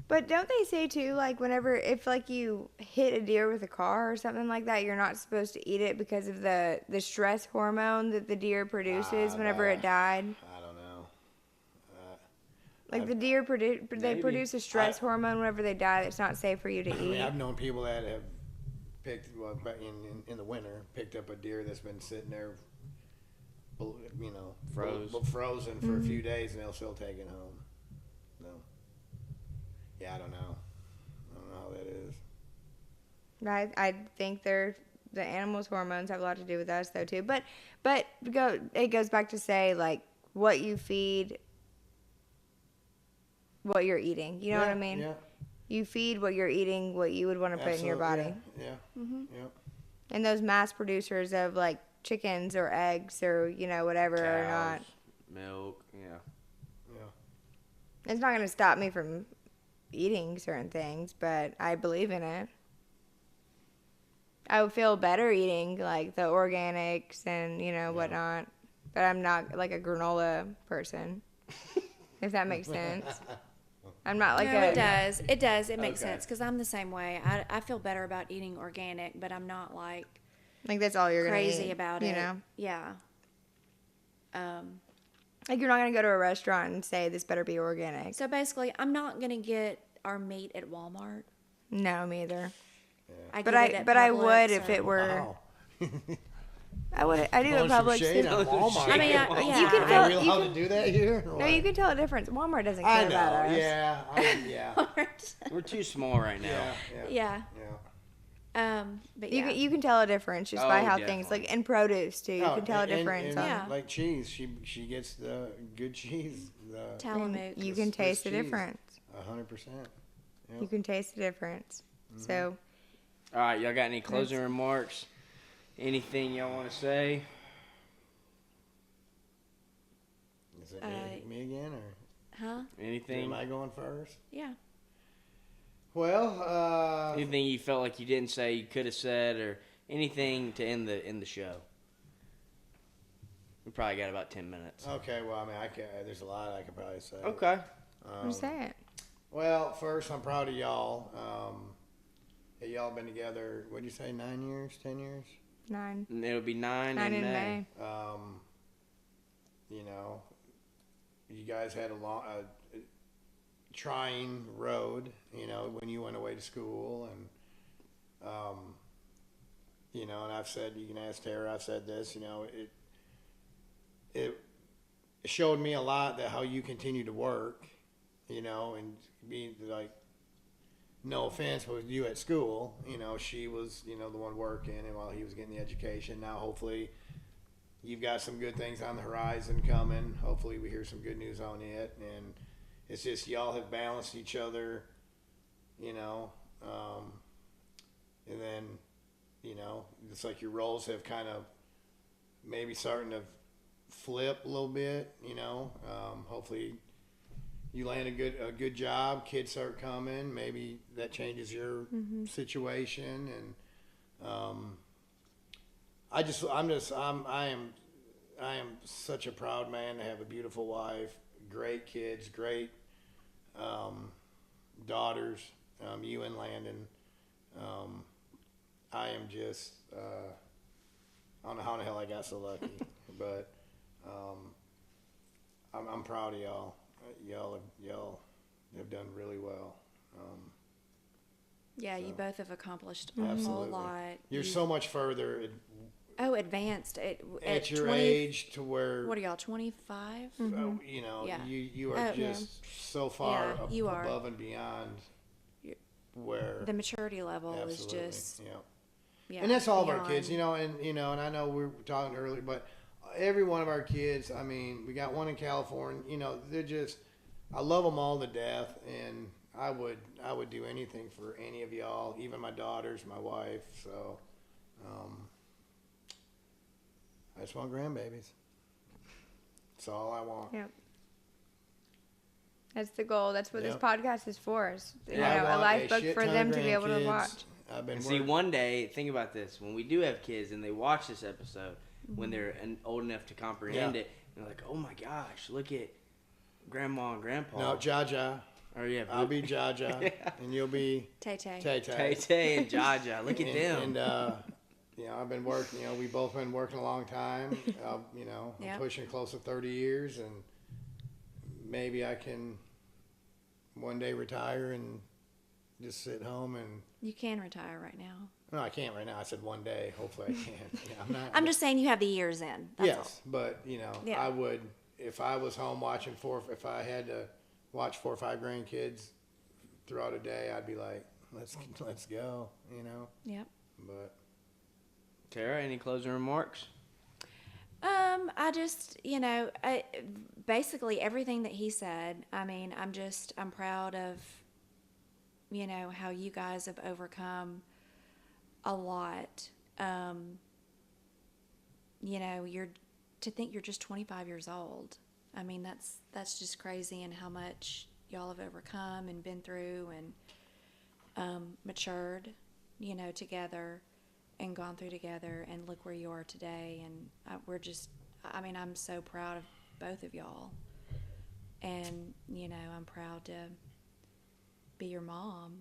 But don't they say too, like whenever if like you hit a deer with a car or something like that, you're not supposed to eat it because of the stress hormone that the deer produces whenever it died.
I don't know.
Like the deer they
Maybe.
produce a stress hormone whenever they die that's not safe for you to
I mean,
eat.
I've known people that have picked in the winter picked up a deer that's been sitting there, you know, frozen for a few days, and they'll still take it home. No. Yeah, I don't know. I don't know how that is.
I think the animals' hormones have a lot to do with us though too. But it goes back to say like what you feed, what you're eating. You know what I mean?
Yeah.
You feed what you're eating, what you would want to put in your body.
Yeah. Yeah.
And those mass producers of like chickens or eggs or you know whatever or not,
Cows, milk, yeah.
it's not going to stop me from eating certain things, but I believe in it. I would feel better eating like the organics and you know whatnot, but I'm not like a granola person. If that makes sense. I'm not like
No,
a.
it does. It does. It makes
Okay.
sense because I'm the same way. I feel better about eating organic, but I'm not like
Like that's all you're
crazy
gonna eat,
about
you
it.
know.
Yeah.
Like you're not gonna go to a restaurant and say this better be organic.
So basically, I'm not gonna get our meat at Walmart.
No, me either.
I
But
get it
I
at
but I
Publix
would if
or-
it were.
Wow.
I would. I do
Throwing
at
some
Publix
shade
too.
on Walmart.
I mean,
You
yeah.
can
Are
tell.
we
You
allowed
can,
to do that here? or
no,
what?
you can tell a difference. Walmart doesn't
I
care
know.
about ours.
Yeah.
We're too small right now.
Yeah.
yeah. But
You
yeah.
you can tell a difference just
Oh,
by how things
definitely.
like in produce too. You
Oh,
can tell a
and-
difference.
and
on-
Yeah.
Like cheese, she gets the good cheese. The
Tillamook.
You
This-
can
this
taste the
cheese.
difference.
100%.
You can taste the difference. So
All right, y'all got any closing remarks? Anything y'all want to say?
Is it me again, or
Huh?
Anything?
am I going first?
Yeah.
Well,
Anything you felt like you didn't say you could have said, or anything to end the show? We probably got about 10 minutes.
okay. Well, I mean, there's a lot I could probably say.
Okay.
you say it.
Well, first, I'm proud of y'all. Hey, y'all been together. What'd you say? 9 years? 10 years?
9.
And it'll be 9
9
in
in
May.
May.
You know, you guys had a trying road, you know, when you went away to school, and you know, and I've said, you can ask Tara, I've said this, you know, it showed me a lot that how you continue to work, you know, and be like, no offense, but with you at school, you know, she was, you know, the one working, and while he was getting the education, now hopefully you've got some good things on the horizon coming. Hopefully we hear some good news on it. And it's just y'all have balanced each other, you know. And then, you know, it's like your roles have kind of maybe starting to flip a little bit, you know. Hopefully you land a good job, kids start coming. Maybe that changes your situation. And I am such a proud man to have a beautiful wife, great kids, great daughters, you and Landon. I am just, I don't know how in the hell I got so lucky, but I'm proud of y'all. Y'all have done really well.
Yeah, you
So.
both have accomplished a whole
Absolutely.
lot.
You're
You-
so much further
advanced
at your
20
age to where
What are y'all, 25?
you know,
Yeah.
you are
Oh,
just so far
Yeah, you are.
above and beyond
You-
where
The maturity level
absolutely,
is just
yeah. And that's all of our kids,
beyond.
you know, and I know we were talking earlier, but every one of our kids, I mean, we got one in California, you know, they're just, I love them all to death, and I would do anything for any of y'all, even my daughters, my wife, so, I just want grandbabies. That's all I want.
Yep. That's the goal. That's what
Yep.
this podcast is for. Is, you
I
know, a
want
life book
shit
for
ton
them
of
to be able to
grandkids.
watch.
I've been
And see,
working-
one day, think about this: when we do have kids and they watch this episode, when they're old enough to comprehend
Yeah.
it, they're like, "Oh my gosh, look at Grandma and Grandpa."
No, Jaja.
Or yeah,
I'll be Jaja, and you'll be
Tay Tay.
Tay
Tay
Tay.
Tay and Jaja. Look at them.
And you know, I've been working. You know, we both been working a long time. You know, I'm
Yep.
pushing close to 30 years, and maybe I can one day retire and just sit home and.
You can retire right now.
No, I can't right now. I said one day. Hopefully, I can. Yeah, I'm not.
I'm just saying you have the years in. That's
yes, but you know,
Yeah.
I would if I was home watching if I had to watch 4 or 5 grandkids throughout a day, I'd be like, let's go, you know.
all. Yep.
But
Tara, any closing remarks?
I just, basically everything that he said. I mean, I'm proud of, how you guys have overcome a lot. To think you're just 25 years old. I mean, that's just crazy, and how much y'all have overcome and been through and matured, together and gone through together, and look where you are today. And I'm so proud of both of y'all. And, I'm proud to be your mom.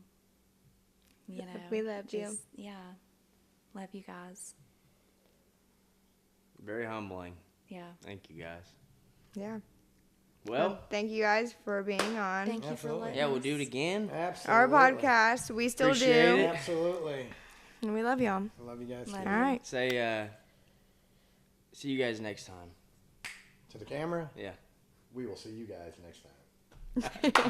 We love you.
Yeah. Love you guys.
Very humbling.
Yeah.
Thank you, guys.
Yeah.
Well,
thank you guys for being on
Thank you for
Absolutely.
letting
yeah, we'll
us.
do it again.
Absolutely.
our podcast. We still
Appreciate
do.
it.
Absolutely.
And we love y'all.
I love you guys too.
Later.
All right.
Say, see you guys next time.
To the camera,
Yeah.
we will see you guys next time.